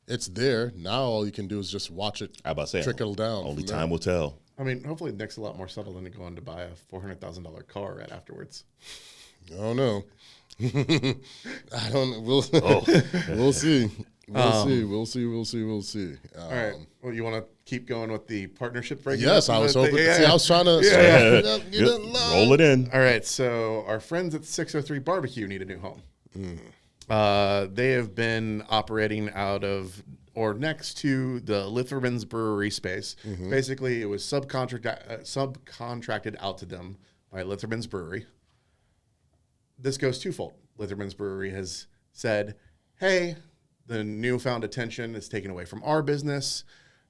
It's there. Now all you can do is just watch it trickle down. Only time will tell. I mean, hopefully Nick's a lot more subtle than going to buy a $400,000 car right afterwards. I don't know. I don't. We'll see. We'll see. We'll see. All right. Well, you want to keep going with the partnership breaking? Yes, I was hoping. See, I was trying to Roll it in. All right. So our friends at 603 Barbecue need a new home. They have been operating out of or next to the Litherman's Brewery space. Basically, it was subcontracted out to them by Litherman's Brewery. This goes twofold. Litherman's Brewery has said, hey, the newfound attention is taken away from our business.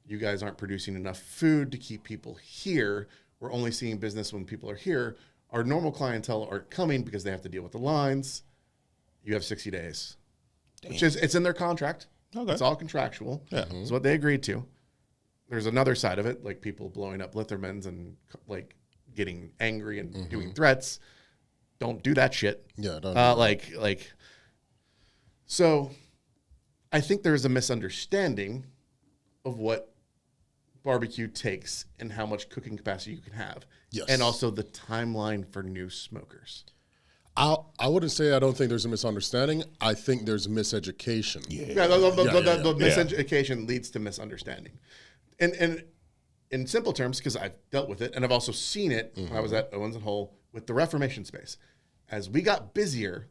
You guys aren't producing enough food to keep people here. We're only seeing business when people are here. Our normal clientele aren't coming because they have to deal with the lines. You have 60 days, which is, it's in their contract. Okay. It's all contractual. Yeah. It's what they agreed to. There's another side of it, like people blowing up Litherman's and like getting angry and doing threats. Don't do that shit. Yeah, don't. So I think there's a misunderstanding of what barbecue takes and how much cooking capacity you can have. Yes. And also the timeline for new smokers. I wouldn't say I don't think there's a misunderstanding. I think there's miseducation. Yeah, the miseducation leads to misunderstanding. And in simple terms, because I've dealt with it, and I've also seen it when I was at Owens & Hull with the Reformation space. As we got busier,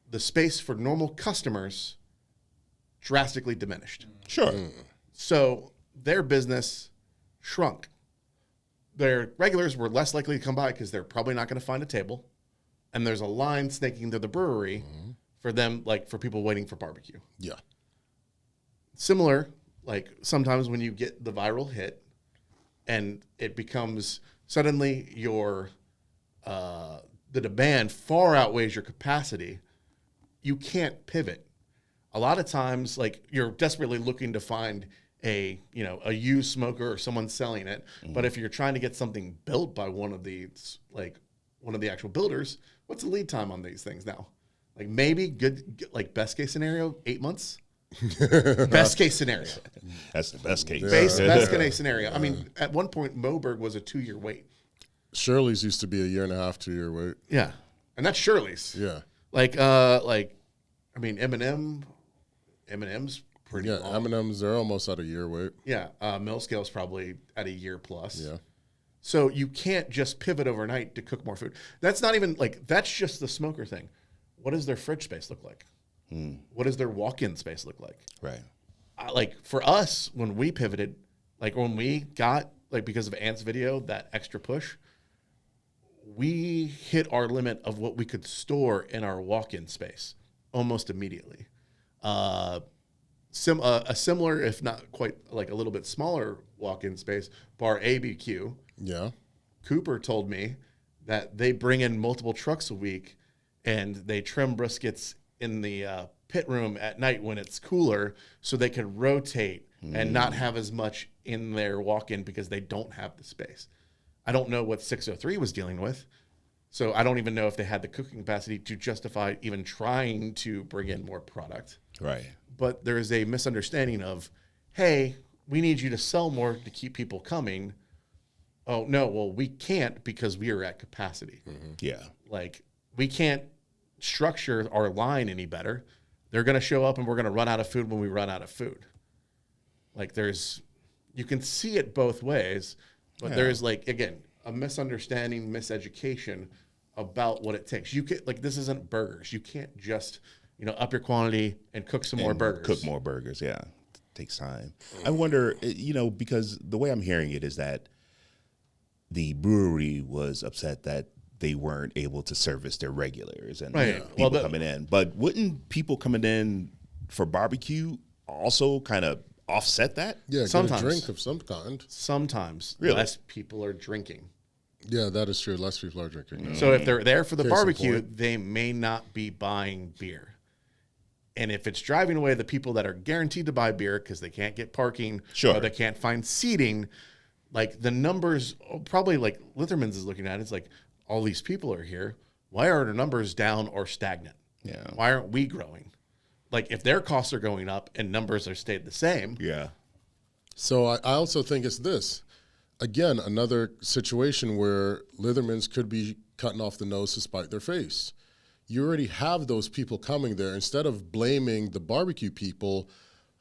the space for normal customers drastically diminished. Sure. So their business shrunk. Their regulars were less likely to come by because they're probably not going to find a table. And there's a line snaking to the brewery for them, like for people waiting for barbecue. Yeah. Similar, like sometimes when you get the viral hit and it becomes suddenly your the demand far outweighs your capacity, you can't pivot. A lot of times, like you're desperately looking to find a used smoker or someone selling it. But if you're trying to get something built by one of these like one of the actual builders, what's the lead time on these things now? Like maybe like best case scenario, 8 months. Best case scenario. That's the best case. Best case scenario. I mean, at one point, Moberg was a 2-year wait. Shirley's used to be a 1.5 to 2-year wait. Yeah, and that's Shirley's. Yeah. I mean, M&M's pretty long. M&M's, they're almost at a year wait. Yeah, Millscale's probably at a year plus. Yeah. So you can't just pivot overnight to cook more food. That's not even that's just the smoker thing. What does their fridge space look like? What does their walk-in space look like? Right. For us, when we pivoted, when we got, because of Ant's video, that extra push, we hit our limit of what we could store in our walk-in space almost immediately. A similar, if not quite a little bit smaller walk-in space, bar BBQ. Yeah. Cooper told me that they bring in multiple trucks a week and they trim briskets in the pit room at night when it's cooler so they could rotate and not have as much in their walk-in because they don't have the space. I don't know what 603 was dealing with, so I don't even know if they had the cooking capacity to justify even trying to bring in more product. Right. But there is a misunderstanding of, hey, we need you to sell more to keep people coming. Oh, no, well, we can't because we are at capacity. Yeah. We can't structure our line any better. They're going to show up and we're going to run out of food when we run out of food. You can see it both ways, but there is again, a misunderstanding, miseducation about what it takes. You can this isn't burgers. You can't just, up your quantity and cook some more burgers. Cook more burgers. Yeah. It takes time. I wonder, because the way I'm hearing it is that the brewery was upset that they weren't able to service their regulars and people coming in. But wouldn't people coming in for barbecue also kind of offset that? Yeah, sometimes. Get a drink of some kind. Sometimes. Really? Less people are drinking. Yeah, that is true. Less people are drinking. So if they're there for the Case in barbecue, point. they may not be buying beer. And if it's driving away the people that are guaranteed to buy beer because they can't get parking or they can't find seating, the numbers, probably Litherman's is looking at it, it's all these people are here. Why are our numbers down or stagnant? Yeah. Why aren't we growing? If their costs are going up and numbers are stayed the same. Yeah. So I also think it's this. Again, another situation where Litherman's could be cutting off the nose to spite their face. You already have those people coming there. Instead of blaming the barbecue people,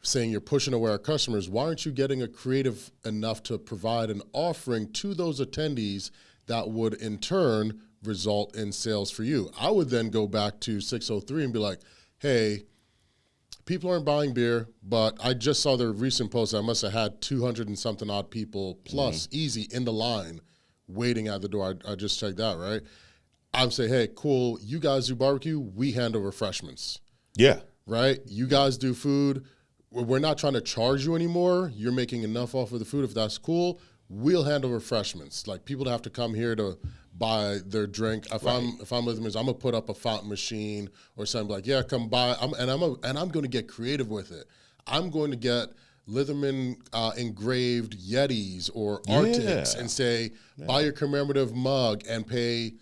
saying you're pushing away our customers, why aren't you getting a creative enough to provide an offering to those attendees that would in turn result in sales for you? I would then go back to 603 and be like, hey, people aren't buying beer, but I just saw their recent post. I must have had 200 and something odd people plus easy in the line waiting at the door. I just checked that, right? I'm saying, hey, cool, you guys do barbecue, we handle refreshments. Yeah. Right? You guys do food. We're not trying to charge you anymore. You're making enough off of the food. If that's cool, we'll handle refreshments. People have to come here to buy their drink. If I'm Litherman's, I'm gonna put up a fountain machine or something yeah, come buy. I'm going to get creative with it. I'm going to get Litherman engraved Yetis or Arctics and say buy your commemorative mug and pay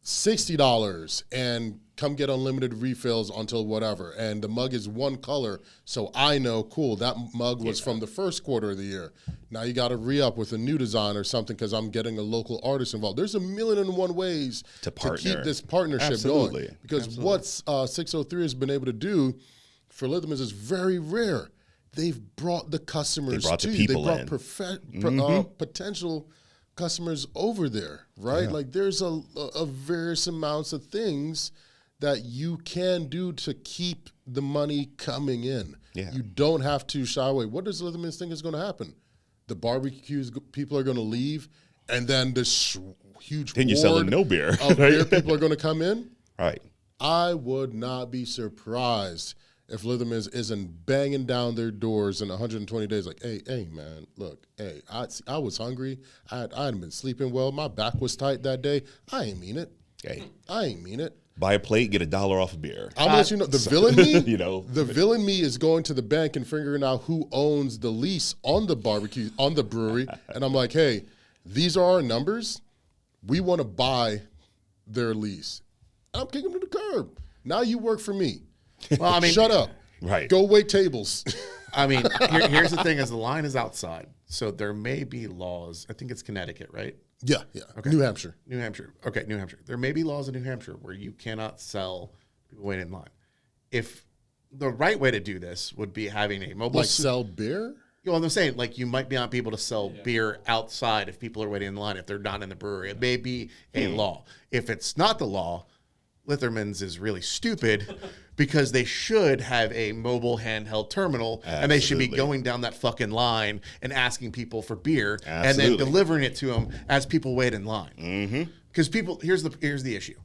$60 and come get unlimited refills until whatever. And the mug is one color, so I know, cool, that mug was from the first quarter of the year. Now you got to re-up with a new design or something because I'm getting a local artist involved. There's 1,000,001 ways to keep this partnership going. Because what 603 has been able to do for Litherman's is very rare. They've brought the customers to you. They brought potential customers over there, right? There's a various amounts of things that you can do to keep the money coming in. Yeah. You don't have to shy away. What does Litherman's think is going to happen? The barbecues people are going to leave, and then this huge then you're selling no beer. of beer people are going to come in? Right. I would not be surprised if Litherman's isn't banging down their doors in 120 days hey, man, look, hey, I was hungry. I hadn't been sleeping well. My back was tight that day. I ain't mean it. Hey. I ain't mean it. Buy a plate, get $1 off a beer. I'm gonna let you know, the villain me, the villain me is going to the bank and figuring out who owns the lease on the barbecue, on the brewery. And I'm like, hey, these are our numbers. We want to buy their lease. I'm kicking them to the curb. Now you work for me. Well, I mean, shut up. Right. Go wait tables. I mean, here's the thing: is the line is outside, so there may be laws. I think it's Connecticut, right? Yeah. Okay. New Hampshire. Okay, New Hampshire. There may be laws in New Hampshire where you cannot sell people waiting in line. If the right way to do this would be having a mobile sell beer. You know what I'm saying? Like, you might not be able to sell beer outside if people are waiting in line if they're not in the brewery. It may be a law. If it's not the law, Litherman's is really stupid because they should have a mobile handheld terminal and they should be going down that fucking line and asking people for beer and then delivering it to them as people wait in line. Because people, here's the issue.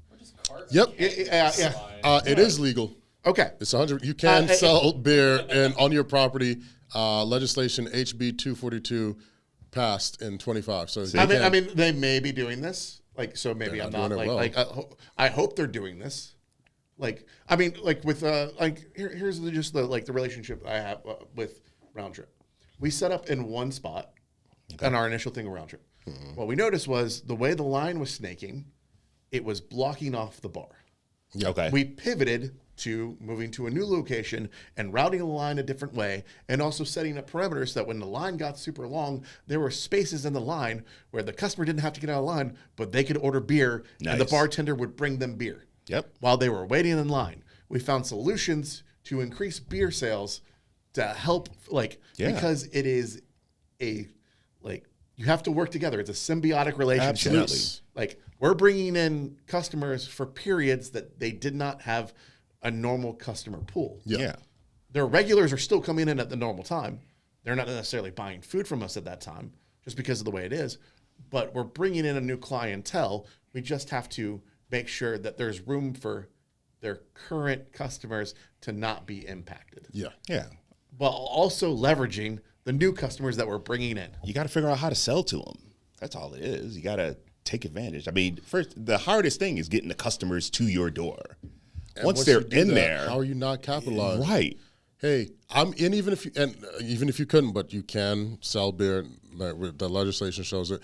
Yep. It is legal. Okay. It's 100. You can sell beer and on your property. Legislation HB 242 passed in 25. So I mean, they may be doing this. Like, so maybe I'm not like I hope they're doing this. Like, I mean, like with here's just the relationship I have with Round Trip. We set up in one spot on our initial thing of Round Trip. What we noticed was the way the line was snaking, it was blocking off the bar. Okay. We pivoted to moving to a new location and routing the line a different way and also setting up parameters so that when the line got super long, there were spaces in the line where the customer didn't have to get out of line, but they could order beer and the bartender would bring them beer. Yep. While they were waiting in line. We found solutions to increase beer sales to help, because it is you have to work together. It's a symbiotic relationship. Absolutely. Like, we're bringing in customers for periods that they did not have a normal customer pool. Yeah. Their regulars are still coming in at the normal time. They're not necessarily buying food from us at that time just because of the way it is, but we're bringing in a new clientele. We just have to make sure that there's room for their current customers to not be impacted. Yeah. Yeah. While also leveraging the new customers that we're bringing in. You got to figure out how to sell to them. That's all it is. You got to take advantage. I mean, first, the hardest thing is getting the customers to your door. And once they're in that, there, how are you not capitalizing? Right. Hey, even if you couldn't, but you can sell beer. The legislation shows it.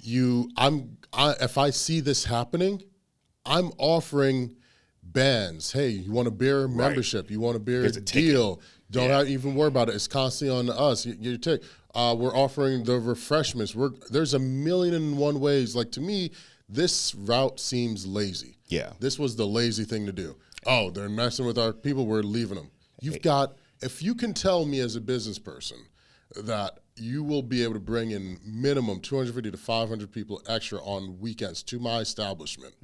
If I see this happening, I'm offering bands. Hey, you want a beer membership? You want a beer deal? Don't even worry about it. It's constantly on us. Get your ticket. We're offering the refreshments. There's a million and one ways. Like, to me, this route seems lazy. Yeah. This was the lazy thing to do. Oh, they're messing with our people. We're leaving them. If you can tell me as a business person that you will be able to bring in minimum 250 to 500 people extra on weekends to my establishment,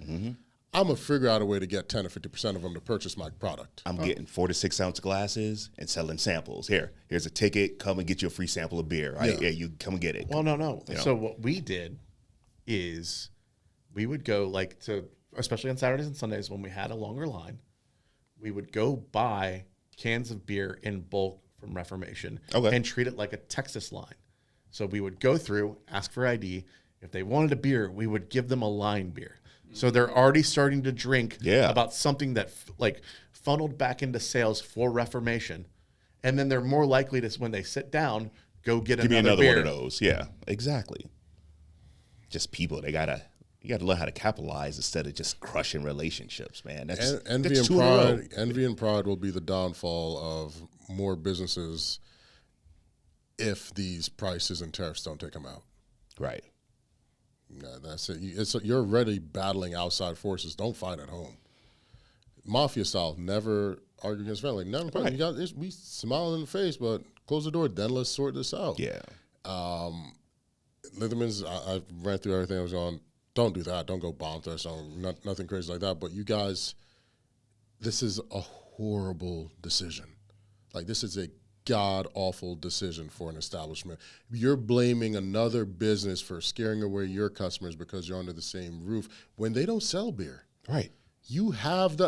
I'm going to figure out a way to get 10 or 50% of them to purchase my product. I'm getting 4 to 6 ounce glasses and selling samples. Here's a ticket. Come and get you a free sample of beer. Right? Yeah, you come and get it. Well, no. So what we did is we would go especially on Saturdays and Sundays when we had a longer line, we would go buy cans of beer in bulk from Reformation and treat it like a Texas line. So we would go through, ask for ID. If they wanted a beer, we would give them a line beer. So they're already starting to drink about something that funneled back into sales for Reformation. And then they're more likely to, when they sit down, go get another beer. One of those. Yeah, exactly. Just people, you got to learn how to capitalize instead of just crushing relationships, man. Envy and pride will be the downfall of more businesses if these prices and tariffs don't take them out. Right. Yeah, that's it. You're already battling outside forces. Don't fight at home. Mafia style, never argue against family. Never. Right. We smile in the face, but close the door. Then let's sort this out. Yeah. Litherman's, I ran through everything I was on. Don't do that. Don't go bomb threats on nothing crazy like that. But you guys, this is a horrible decision. This is a god-awful decision for an establishment. You're blaming another business for scaring away your customers because you're under the same roof when they don't sell beer. Right. You have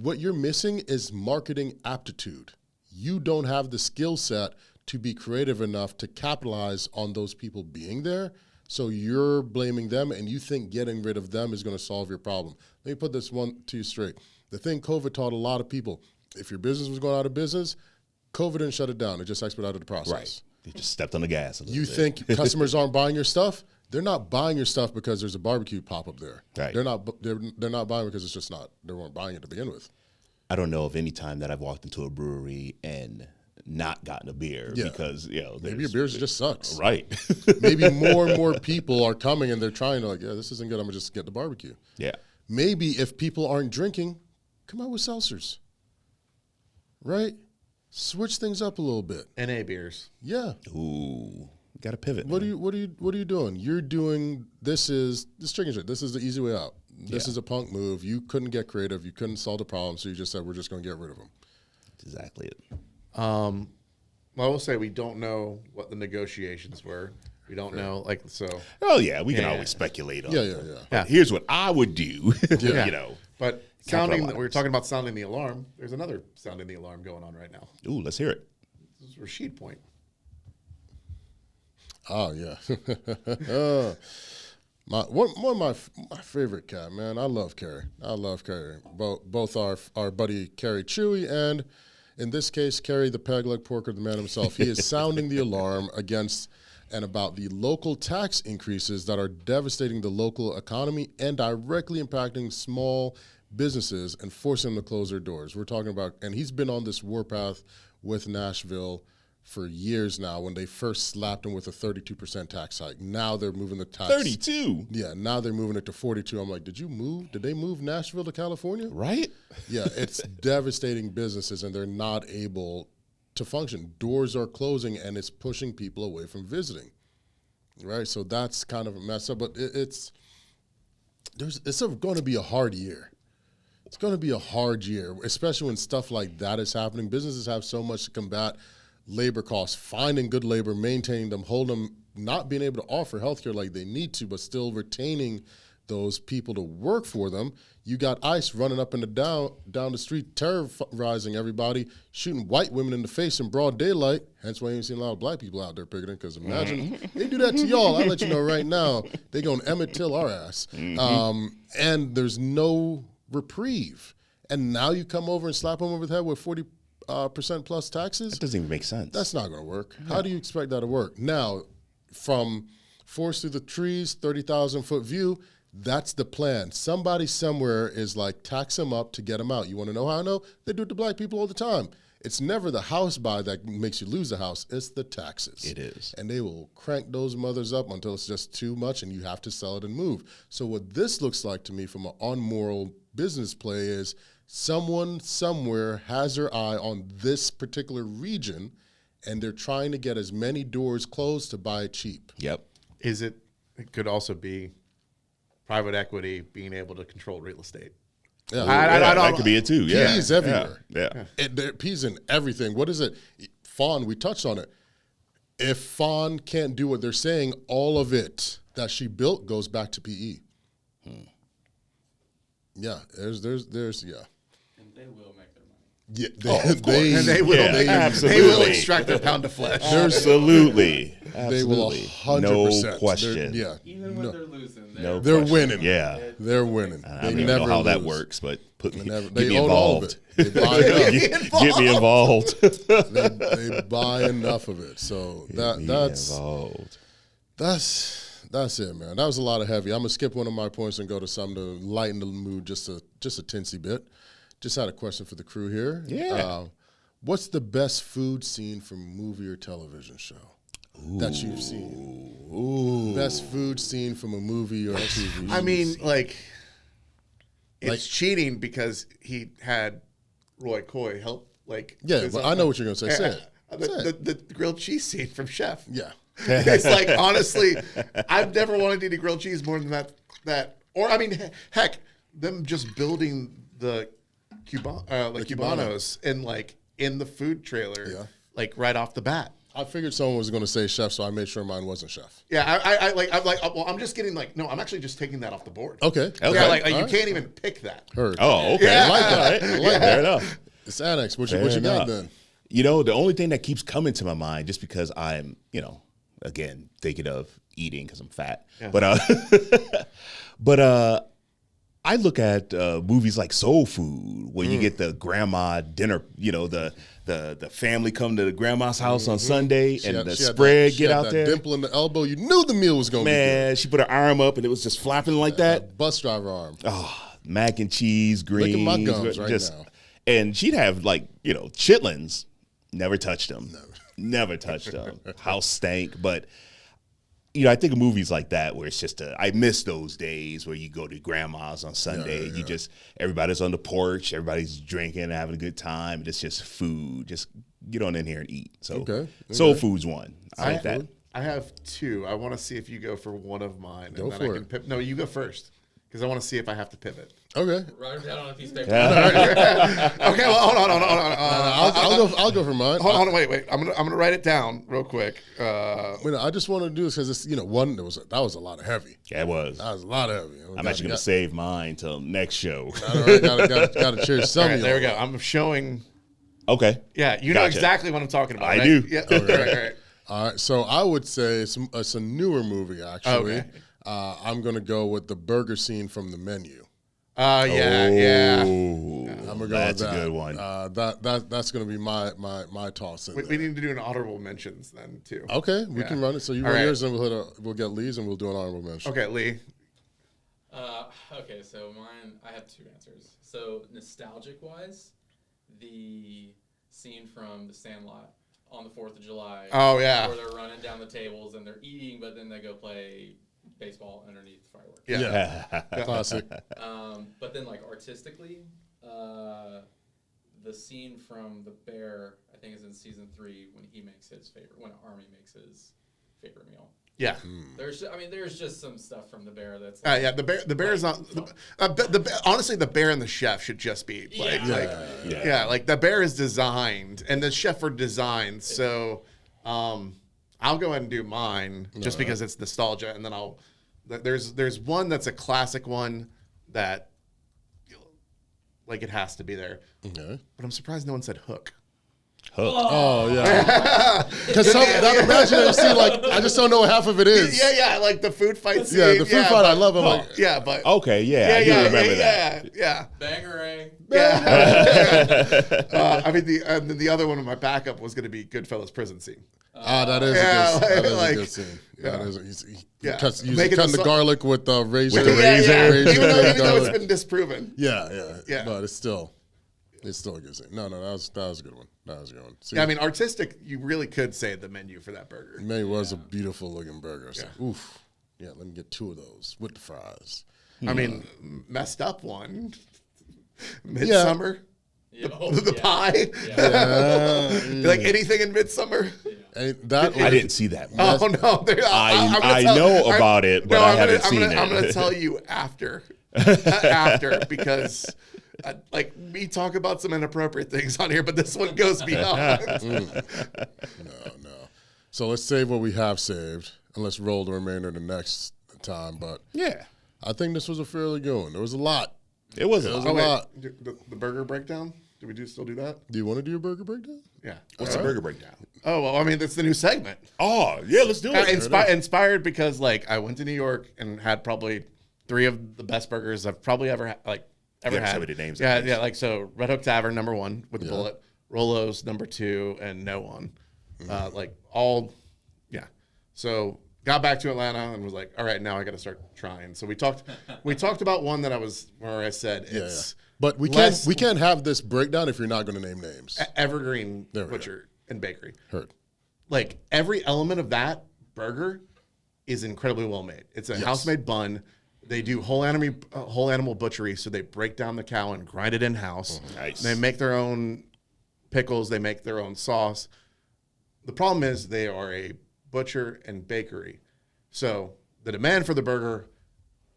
what you're missing is marketing aptitude. You don't have the skill set to be creative enough to capitalize on those people being there. So you're blaming them, and you think getting rid of them is going to solve your problem. Let me put this one to you straight. The thing COVID taught a lot of people, if your business was going out of business, COVID didn't shut it down. It just expedited the process. Right. They just stepped on the gas a little bit. You think customers aren't buying your stuff? they're not buying your stuff because there's a barbecue pop up there. Right. They're not buying because it's just not. They weren't buying it to begin with. I don't know of any time that I've walked into a brewery and not gotten a beer because maybe your beers just sucks. Right. Maybe more and more people are coming and they're trying to like, yeah, this isn't good. I'm gonna just get the barbecue. Yeah. Maybe if people aren't drinking, come out with seltzers. Right? Switch things up a little bit. NA beers. Yeah. Ooh, got to pivot. What are you doing? You're doing this chicken shit. This is the easy way out. This is a punk move. You couldn't get creative. You couldn't solve the problem, so you just said we're just going to get rid of them. That's exactly it. Well, I will say we don't know what the negotiations were. We don't know, like, so. Oh yeah, we can always speculate on. Yeah. Here's what I would do. Yeah. You know. But sounding, we were talking about sounding the alarm. There's another sounding the alarm going on right now. Ooh, let's hear it. This is Rasheed Point. Oh yeah. One of my favorite cat, man. I love Carey. Both our buddy Carey Chewy and, in this case, Carey the Pegleg Porker, the man himself. He is sounding the alarm against and about the local tax increases that are devastating the local economy and directly impacting small businesses and forcing them to close their doors. We're talking about, and he's been on this warpath with Nashville for years now. When they first slapped him with a 32% tax hike, now they're moving the tax. 32. Yeah, now they're moving it to 42. I'm like, did they move Nashville to California? Right? Yeah, it's devastating businesses, and they're not able to function. Doors are closing, and it's pushing people away from visiting. Right, so that's kind of a mess up. But it's going to be a hard year. It's going to be a hard year, especially when stuff like that is happening. Businesses have so much to combat labor costs, finding good labor, maintaining them, holding them, not being able to offer healthcare like they need to, but still retaining those people to work for them. You got ICE running up and down the street, terrorizing everybody, shooting white women in the face in broad daylight. Hence why you ain't seen a lot of black people out there picketing, because imagine they do that to y'all. I'll let you know right now, they gonna Emmett Till our ass. And there's no reprieve. And now you come over and slap them over the head with 40% plus taxes? That doesn't even make sense. That's not going to work. How do you expect that to work? Now, from Forest Through the Trees, 30,000-foot view, that's the plan. Somebody somewhere is like, tax them up to get them out. You want to know how I know? They do it to black people all the time. It's never the house buy that makes you lose the house. It's the taxes. It is. And they will crank those mothers up until it's just too much and you have to sell it and move. So what this looks like to me from an unmoral business play is someone somewhere has their eye on this particular region and they're trying to get as many doors closed to buy it cheap. Yep. It could also be private equity being able to control real estate. Yeah, that could be it too. Yeah, Peas everywhere. Yeah. There peas in everything. What is it? Fawn, we touched on it. If Fawn can't do what they're saying, all of it that she built goes back to PE. Yeah, there's yeah. And they will make their money. Yeah, Of course. And they will extract their pound of flesh. Absolutely. They will 100%. No question. Yeah. Even when they're losing, They're winning. Yeah. They're winning. I They don't even never know how that lose. works, but They get own me all of involved. it. They buy enough. Get me involved. They buy enough of it. So that's involved. That's it, man. That was a lot of heavy. I'm gonna skip one of my points and go to something to lighten the mood just a tinsy bit. Just had a question for the crew here. Yeah. What's the best food scene from a movie or television show that you've seen? Ooh. Best food scene from a movie or TV show. I mean, it's cheating because he had Roy Coy help. Yeah, but I know what you're gonna say. Say it. The grilled cheese scene from Chef. Yeah. It's like, honestly, I've never wanted to eat a grilled cheese more than that. Or, I mean, heck, them just building the Cubanos in the food trailer, right off the bat. I figured someone was going to say Chef, so I made sure mine wasn't Chef. Yeah, I'm just getting no, I'm actually just taking that off the board. Okay. Yeah, you can't even pick that. Heard. Oh, okay. Yeah. I like that. I like that. Fair enough. It's Annex. What you Fair got enough. then? You know, the only thing that keeps coming to my mind, just because I'm, again, thinking of eating because I'm fat. Yeah. But I look at movies like Soul Food, where you get the grandma dinner, the family come to the grandma's house on Sunday and the spread get out there. Dimple in the elbow, you knew the meal was going to be good. Man, she put her arm up and it was just flapping like that. Bus driver arm. Oh, mac and cheese, greens. Look at my gums right now. And she'd have chitlins. Never touched them. Never touched them. House stank, but... I think of movies like that where it's just I miss those days where you go to grandma's on Sunday. You just, everybody's on the porch, everybody's drinking, having a good time. And it's just food. Just get on in here and eat. So Soul Food's one. I like that. I have two. I want to see if you go for one of mine. Go for it. No, you go first because I want to see if I have to pivot. Okay. Write them down on a piece of paper. Okay, well, hold on. I'll go for mine. Hold on, wait. I'm gonna write it down real quick. I just want to do this because it's that was a lot of heavy. Yeah, it was. That was a lot of heavy. I'm actually gonna save mine till next show. Got to cheers some. There we go. I'm showing. Okay. Yeah, you know exactly what I'm talking about. I right? do. Yeah. Okay. All right. So I would say it's a newer movie actually. Okay. I'm gonna go with the burger scene from The Menu. Yeah. I'm gonna go That's with that. a good one. That's gonna be my toss in. We need to do an honorable mentions then too. Okay, we can run it. So you run yours, and we'll get Lee's, and we'll do an honorable mention. Okay, Lee. Okay, so mine, I have two answers. So nostalgic-wise, the scene from The Sandlot on the 4th of July. Oh, yeah. Where they're running down the tables and they're eating, but then they go play baseball underneath the fireworks. Yeah. Classic. But then, artistically, the scene from The Bear, I think is in season 3 when when Army makes his favorite meal. Yeah. There's just some stuff from The Bear that's the bear is not. Honestly, the bear and the chef should just be the bear is designed and the chef are designed. So, I'll go ahead and do mine just because it's nostalgia, and then there's one that's a classic one that it has to be there. Okay. But I'm surprised no one said Hook. Oh yeah, because that imaginary scene, I just don't know what half of it is. Yeah, like the food fight scene. Yeah, the food fight, I love it. But okay, I do remember that. Yeah. Bangarang. Yeah. The other one of my backup was going to be Goodfellas prison scene. That is a good scene. He's cutting the garlic with the razor. Even though it's been disproven. Yeah. But it's still a good scene. No, that was a good one. See, artistic, you really could say The Menu for that burger. The Menu was a beautiful looking burger. So, oof. Yeah, let me get 2 of those with the fries. Messed up one. Midsummer. Yeah. The pie. Yeah. Like anything in Midsummer. I didn't see that. Oh no! I know about it, but I haven't seen it. I'm going to tell you after, because we talk about some inappropriate things on here, but this one goes beyond. No. So let's save what we have saved, and let's roll the remainder the next time. But yeah, I think this was a fairly good one. There was a lot. It was a lot. The burger breakdown. Do we still do that? Do you want to do your burger breakdown? Yeah. What's the burger breakdown? Oh, well, that's the new segment. Oh, yeah, let's do it. Inspired because, I went to New York and had probably 3 of the best burgers I've probably ever had. Had. So many names. Yeah. So Red Hook Tavern, number 1 with the bullet. Rolo's, number 2, and No One. So got back to Atlanta and was like, all right, now I got to start trying. So we talked about one that I said it's. But we can't have this breakdown if you're not going to name names. Evergreen Butcher and Bakery. Heard. Every element of that burger is incredibly well made. It's a house-made bun. They do whole animal butchery, so they break down the cow and grind it in-house. Nice. They make their own pickles. They make their own sauce. The problem is they are a butcher and bakery. So the demand for the burger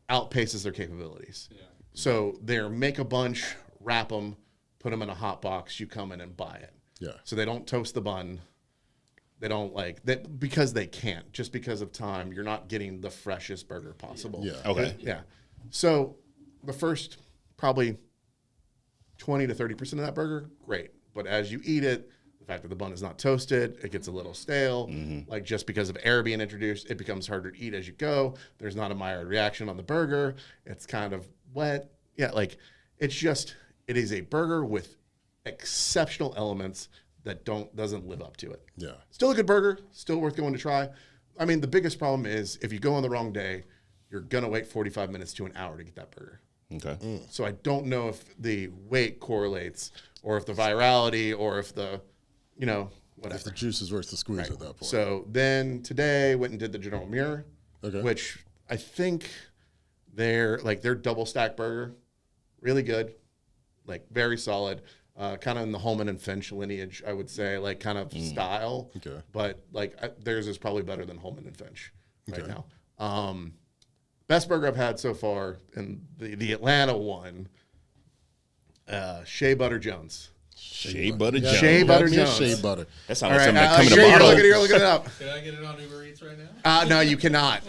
outpaces their capabilities. Yeah. So they're make a bunch, wrap them, put them in a hot box. You come in and buy it. Yeah. So they don't toast the bun. They don't because they can't. Just because of time, you're not getting the freshest burger possible. Yeah. Okay. Yeah. So the first probably 20 to 30% of that burger, great. But as you eat it, the fact that the bun is not toasted, it gets a little stale. Mm-hmm. Just because of air being introduced, it becomes harder to eat as you go. There's not a Maillard reaction on the burger. It's kind of wet. Yeah, like it is a burger with exceptional elements that doesn't live up to it. Yeah. Still a good burger, still worth going to try. I mean, the biggest problem is if you go on the wrong day, you're going to wait 45 minutes to an hour to get that burger. Okay. So I don't know if the weight correlates or if the virality or if the, whatever. If the juice is worth the squeeze at that point. So then today went and did the General Mirror, which I think their double stack burger, really good, like very solid. Kind of in the Holman and Finch lineage, I would say, like kind of style. Okay. But like theirs is probably better than Holman and Finch right now. Best burger I've had so far, and the Atlanta one, Shea Butter Jones. Shea Butter Jones. Shea Butter Jones. Shea Butter. That sounds like something that come come in a bottle. You're looking it up. Can I get it on Uber Eats right now? No, you cannot,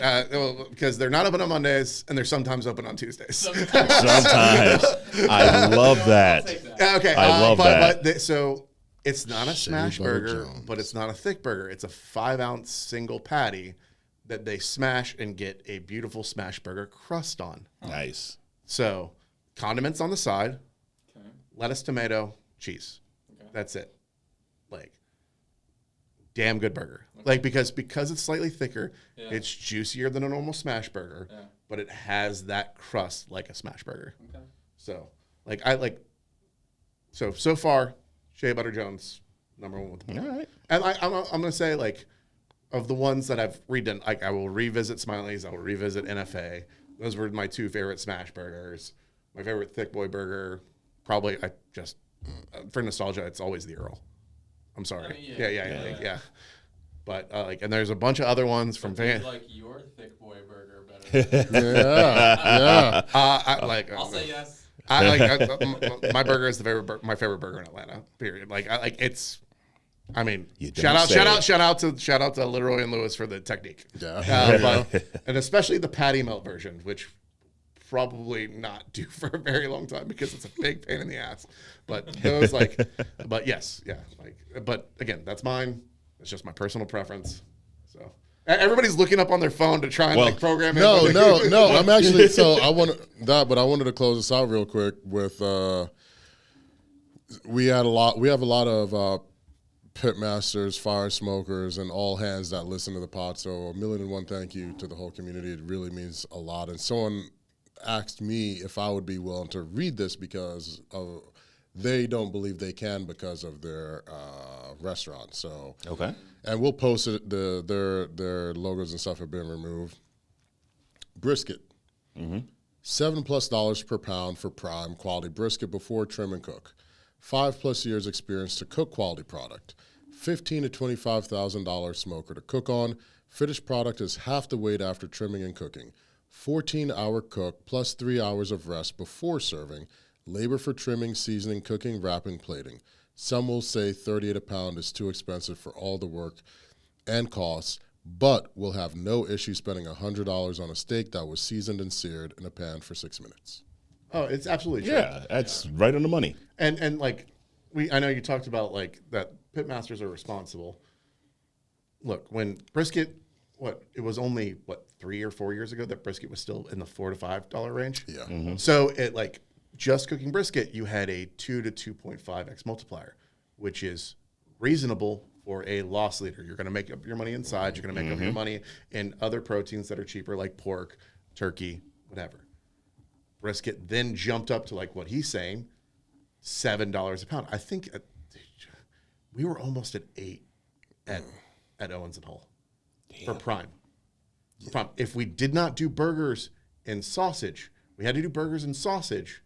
because they're not open on Mondays and they're sometimes open on Tuesdays. Sometimes. I love that. Okay, I love that. So it's not a Shea smash Butter burger, Jones. but it's not a thick burger. It's a 5-ounce single patty that they smash and get a beautiful smash burger crust on. Nice. So condiments on the side, Okay. lettuce, tomato, cheese. Okay. That's it. Like, damn good burger. Like because it's slightly thicker, it's juicier than a normal smash burger, but it has that crust like a smash burger. Okay. So so far, Shea Butter Jones, number one with the All right. And I'm gonna say, like, of the ones that I've redone, like I will revisit Smiley's, I will revisit NFA. Those were my two favorite smash burgers. My favorite thick boy burger, probably for nostalgia, it's always the Earl. I'm sorry. I mean, yeah. But and there's a bunch of other ones from Do you fans. like your thick boy burger better? Yeah. I'll say yes. My burger is my favorite burger in Atlanta. Period. It's. I mean, You shout don't out say. shout out to Leroy and Lewis for the technique. Yeah. And especially the patty melt version, which probably not do for a very long time because it's a big pain in the ass. But those but yes, yeah. But again, that's mine. It's just my personal preference. So everybody's looking up on their phone to try and program it. No. I'm actually I wanted to close this out real quick with we have a lot of pit masters, fire smokers, and all hands that listen to the pod. So 1,000,001 thank you to the whole community. It really means a lot. And someone asked me if I would be willing to read this because they don't believe they can because of their restaurant. So Okay. and we'll post it. Their logos and stuff have been removed. Brisket, $7+ per pound for prime quality brisket before trim and cook. 5+ years experience to cook quality product. $15,000 to $25,000 smoker to cook on. Finished product is half the weight after trimming and cooking. 14-hour cook plus 3 hours of rest before serving. Labor for trimming, seasoning, cooking, wrapping, plating. Some will say $38 a pound is too expensive for all the work and costs, but will have no issue spending $100 on a steak that was seasoned and seared in a pan for 6 minutes. Oh, it's absolutely true. Yeah, that's right on the money. And I know you talked about that pitmasters are responsible. Look, when brisket, it was only 3 or 4 years ago that brisket was still in the $4 to $5 range. Yeah. Mm-hmm. So it just cooking brisket, you had a 2 to 2.5x multiplier, which is reasonable for a loss leader. You're going to make up your money inside. You're going to make up your money in other proteins that are cheaper, like pork, turkey, whatever. Brisket then jumped up to what he's saying, $7 a pound. I think we were almost at $8 at Owens and Hull for prime. If we did not do burgers and sausage, we had to do burgers and sausage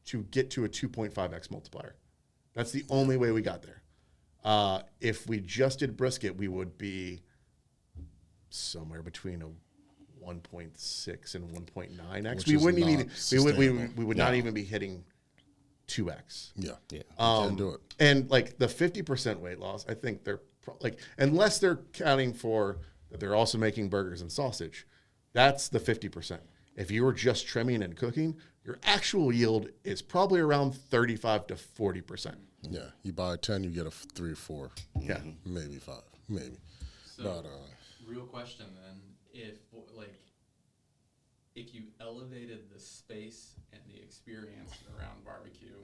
to get to a 2.5x multiplier. That's the only way we got there. If we just did brisket, we would be somewhere between a 1.6 and 1.9x. We wouldn't even we would not even be hitting 2x. Yeah. Yeah. Can't do it. And the 50% weight loss, I think they're unless they're counting for that they're also making burgers and sausage, that's the 50%. If you were just trimming and cooking, your actual yield is probably around 35 to 40%. Yeah. You buy 10, you get a 3 or 4. Yeah. Maybe 5. Maybe. So, But real question then: if if you elevated the space and the experience around barbecue,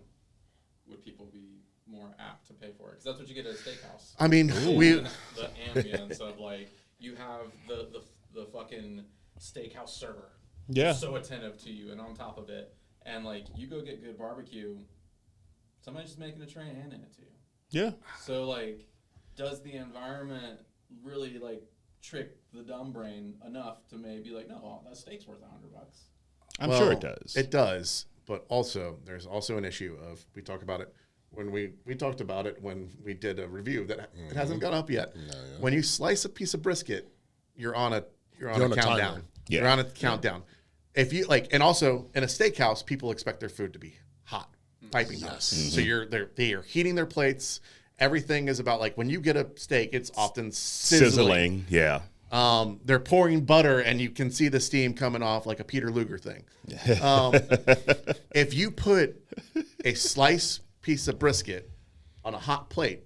would people be more apt to pay for it? Because that's what you get at a steakhouse. I mean, the ambience of like you have the fucking steakhouse server, so attentive to you, and on top of it, and like you go get good barbecue, somebody's just making a tray and handing it to you. Yeah. So like, does the environment really like trick the dumb brain enough to maybe like, no, that steak's worth $100? I'm sure it does. It does, but also there's also an issue of we talk about it when we talked about it when we did a review that it hasn't gone up yet. When you slice a piece of brisket, you're on a countdown. Yeah. You're on a countdown. If you like, and also in a steakhouse, people expect their food to be hot, piping hot. So they're heating their plates. Everything is about like when you get a steak, it's often sizzling. Yeah. They're pouring butter, and you can see the steam coming off like a Peter Luger thing. If you put a slice piece of brisket on a hot plate,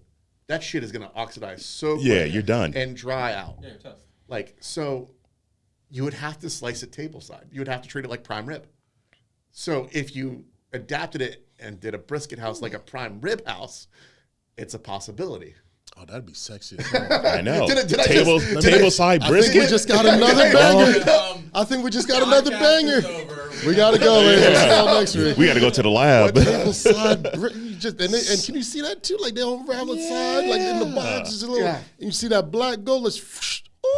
that shit is gonna oxidize so quick. Yeah, you're done. And dry out. Yeah, you're toast. Like, so you would have to slice it tableside. You would have to treat it like prime rib. So if you adapted it and did a brisket house like a prime rib house, it's a possibility. Oh, that'd be sexy. I know. Tableside Tableside brisket. I think we just got another banger. I think we just got another banger. We gotta go, ladies. Until next week. We gotta go to the lab. Tableside, and can you see that too? Like they unravel side, like in the box, just a little. And you see that black gold.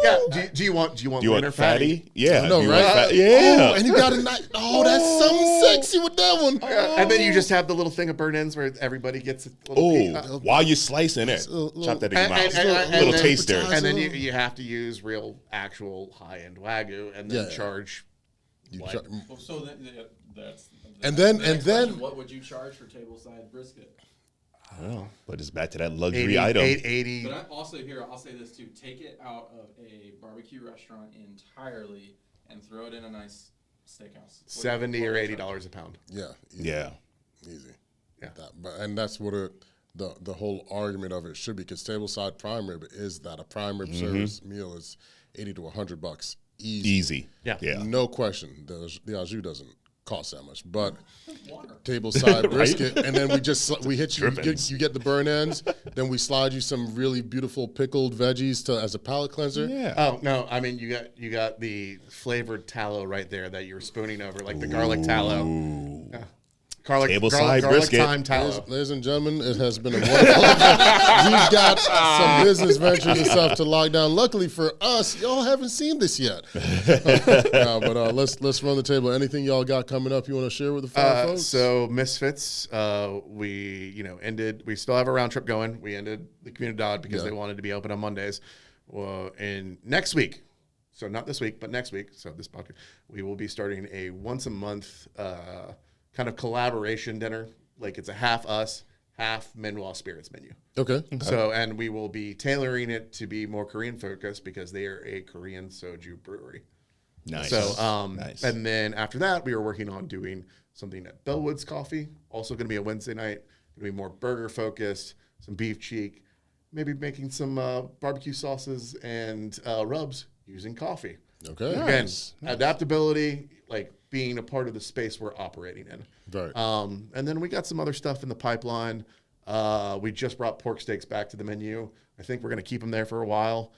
Yeah. Do you want lean or fatty? Yeah. I know, right? Yeah. Oh, and you got a nice. Oh, that's something sexy with that one. And then you just have the little thing of burnt ends where everybody gets a little piece. While you're slicing it, chop that in your mouth. And Little then taster. And then you have to use real, actual high-end Wagyu and then charge. So that's. And then what would you charge for tableside brisket? Well, but it's back to that luxury item. 880. But I also here, I'll say this too: take it out of a barbecue restaurant entirely and throw it in a nice steakhouse. $70 or $80 a pound. Yeah. Easy. Yeah. Easy. Yeah. And that's what the whole argument of it should be, because tableside prime rib is that a prime rib service meal is $80 to $100 easy. Yeah. No question. The au jus doesn't cost that much, but tableside brisket, and then we hit you. You get the burn ends. Then we slide you some really beautiful pickled veggies as a palate cleanser. Yeah. Oh no! I mean, you got the flavored tallow right there that you're spooning over, like the garlic tallow. Tableside garlic brisket. thyme tallow. Ladies and gentlemen, it has been a wonderful. We've got some business ventures and stuff to lock down. Luckily for us, y'all haven't seen this yet. But let's run the table. Anything y'all got coming up you want to share with the fine folks? So Misfits, we ended. We still have a round trip going. We ended the community dog because they wanted to be open on Mondays. And next week, so not this week, but next week. So this podcast, we will be starting a once a month kind of collaboration dinner. Like it's a half us, half Minwell Spirits menu. Okay. So, and we will be tailoring it to be more Korean focused because they are a Korean soju brewery. Nice. So, nice. And then after that, we were working on doing something at Bellwood's Coffee. Also going to be a Wednesday night. Going to be more burger focused, some beef cheek, maybe making some barbecue sauces and rubs using coffee. Okay. Again, adaptability, like being a part of the space we're operating in. Right. And then we got some other stuff in the pipeline. We just brought pork steaks back to the menu. I think we're going to keep them there for a while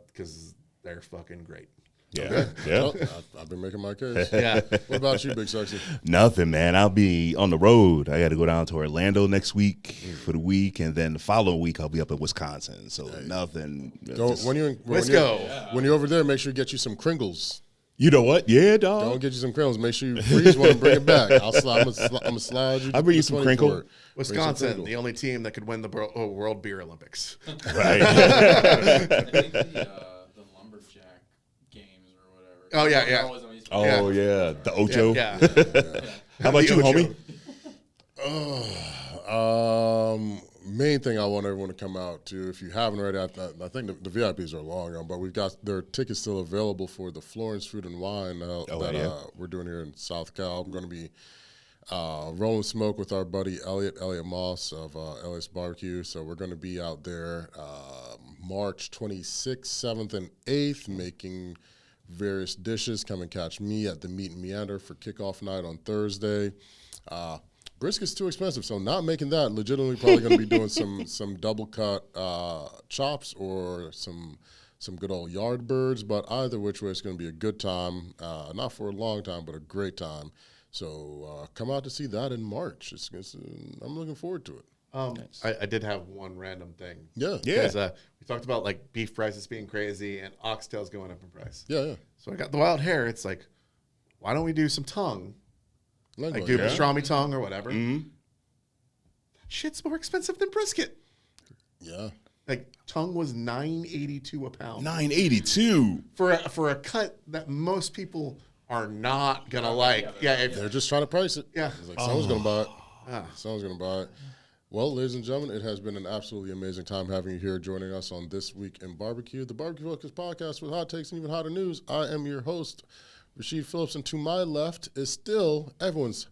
because they're fucking great. Yeah. Okay. Yeah. Well, I've been making my case. Yeah. What about you, Big Sexy? Nothing, man. I'll be on the road. I got to go down to Orlando next week for the week, and then the following week I'll be up in Wisconsin. So nothing. When you're over there, make sure you get you some Kringles. You know what? Yeah, dog. Don't get you some Kringles. Make sure you freeze one and bring it back. I'm gonna slide you. I'll bring you some Crinkle. Wisconsin, the only team that could win the World Beer Olympics. Right. I think the lumberjack games or whatever. Oh, yeah. Oh, yeah. The Ocho. Yeah. How about you, homie? Main thing I want everyone to come out to, if you haven't already, I think the VIPs are long on, but we've got their tickets still available for the Florence Food and Wine that we're doing here in South Cal. I'm going to be rolling smoke with our buddy Elliot Moss of Elliot's Barbecue. So we're going to be out there March 26th, 7th, and 8th making various dishes. Come and catch me at the Meat and Meander for kickoff night on Thursday. Brisket's too expensive, so not making that. Legitimately probably going to be doing some double cut chops or some good old yard birds, but either which way, it's going to be a good time. Not for a long time, but a great time. So come out to see that in March. I'm looking forward to it. Nice. I did have one random thing. Yeah. Because we talked about like beef prices being crazy and oxtails going up in price. Yeah. So I got the wild hair. It's like, why don't we do some tongue? Like do pastrami tongue or whatever. Mm-hmm. That shit's more expensive than brisket. Yeah. Like tongue was $9.82 a pound. $9.82 for a cut that most people are not gonna like. Yeah, they're just trying to price it. Yeah, it's like someone's gonna buy it. Someone's gonna buy it. Well, ladies and gentlemen, it has been an absolutely amazing time having you here, joining us on This Week in Barbecue, the Barbecue Focus podcast with hot takes and even hotter news. I am your host, Rasheed Philips, and to my left is still everyone's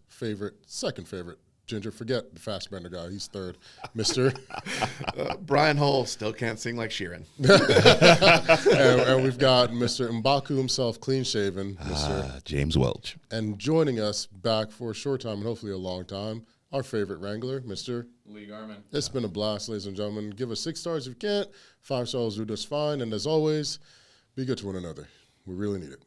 second favorite ginger. Forget the fast bender guy; he's third, Mr. Brian Hull still can't sing like Sheeran. and we've got Mr. M'Baku himself, clean shaven, Mr. James Welch, and joining us back for a short time and hopefully a long time, our favorite wrangler, Mr. Lee Garman. It's been a blast, ladies and gentlemen. Give us 6 stars if you can't. 5 stars will do just fine. And as always, be good to one another. We really need it.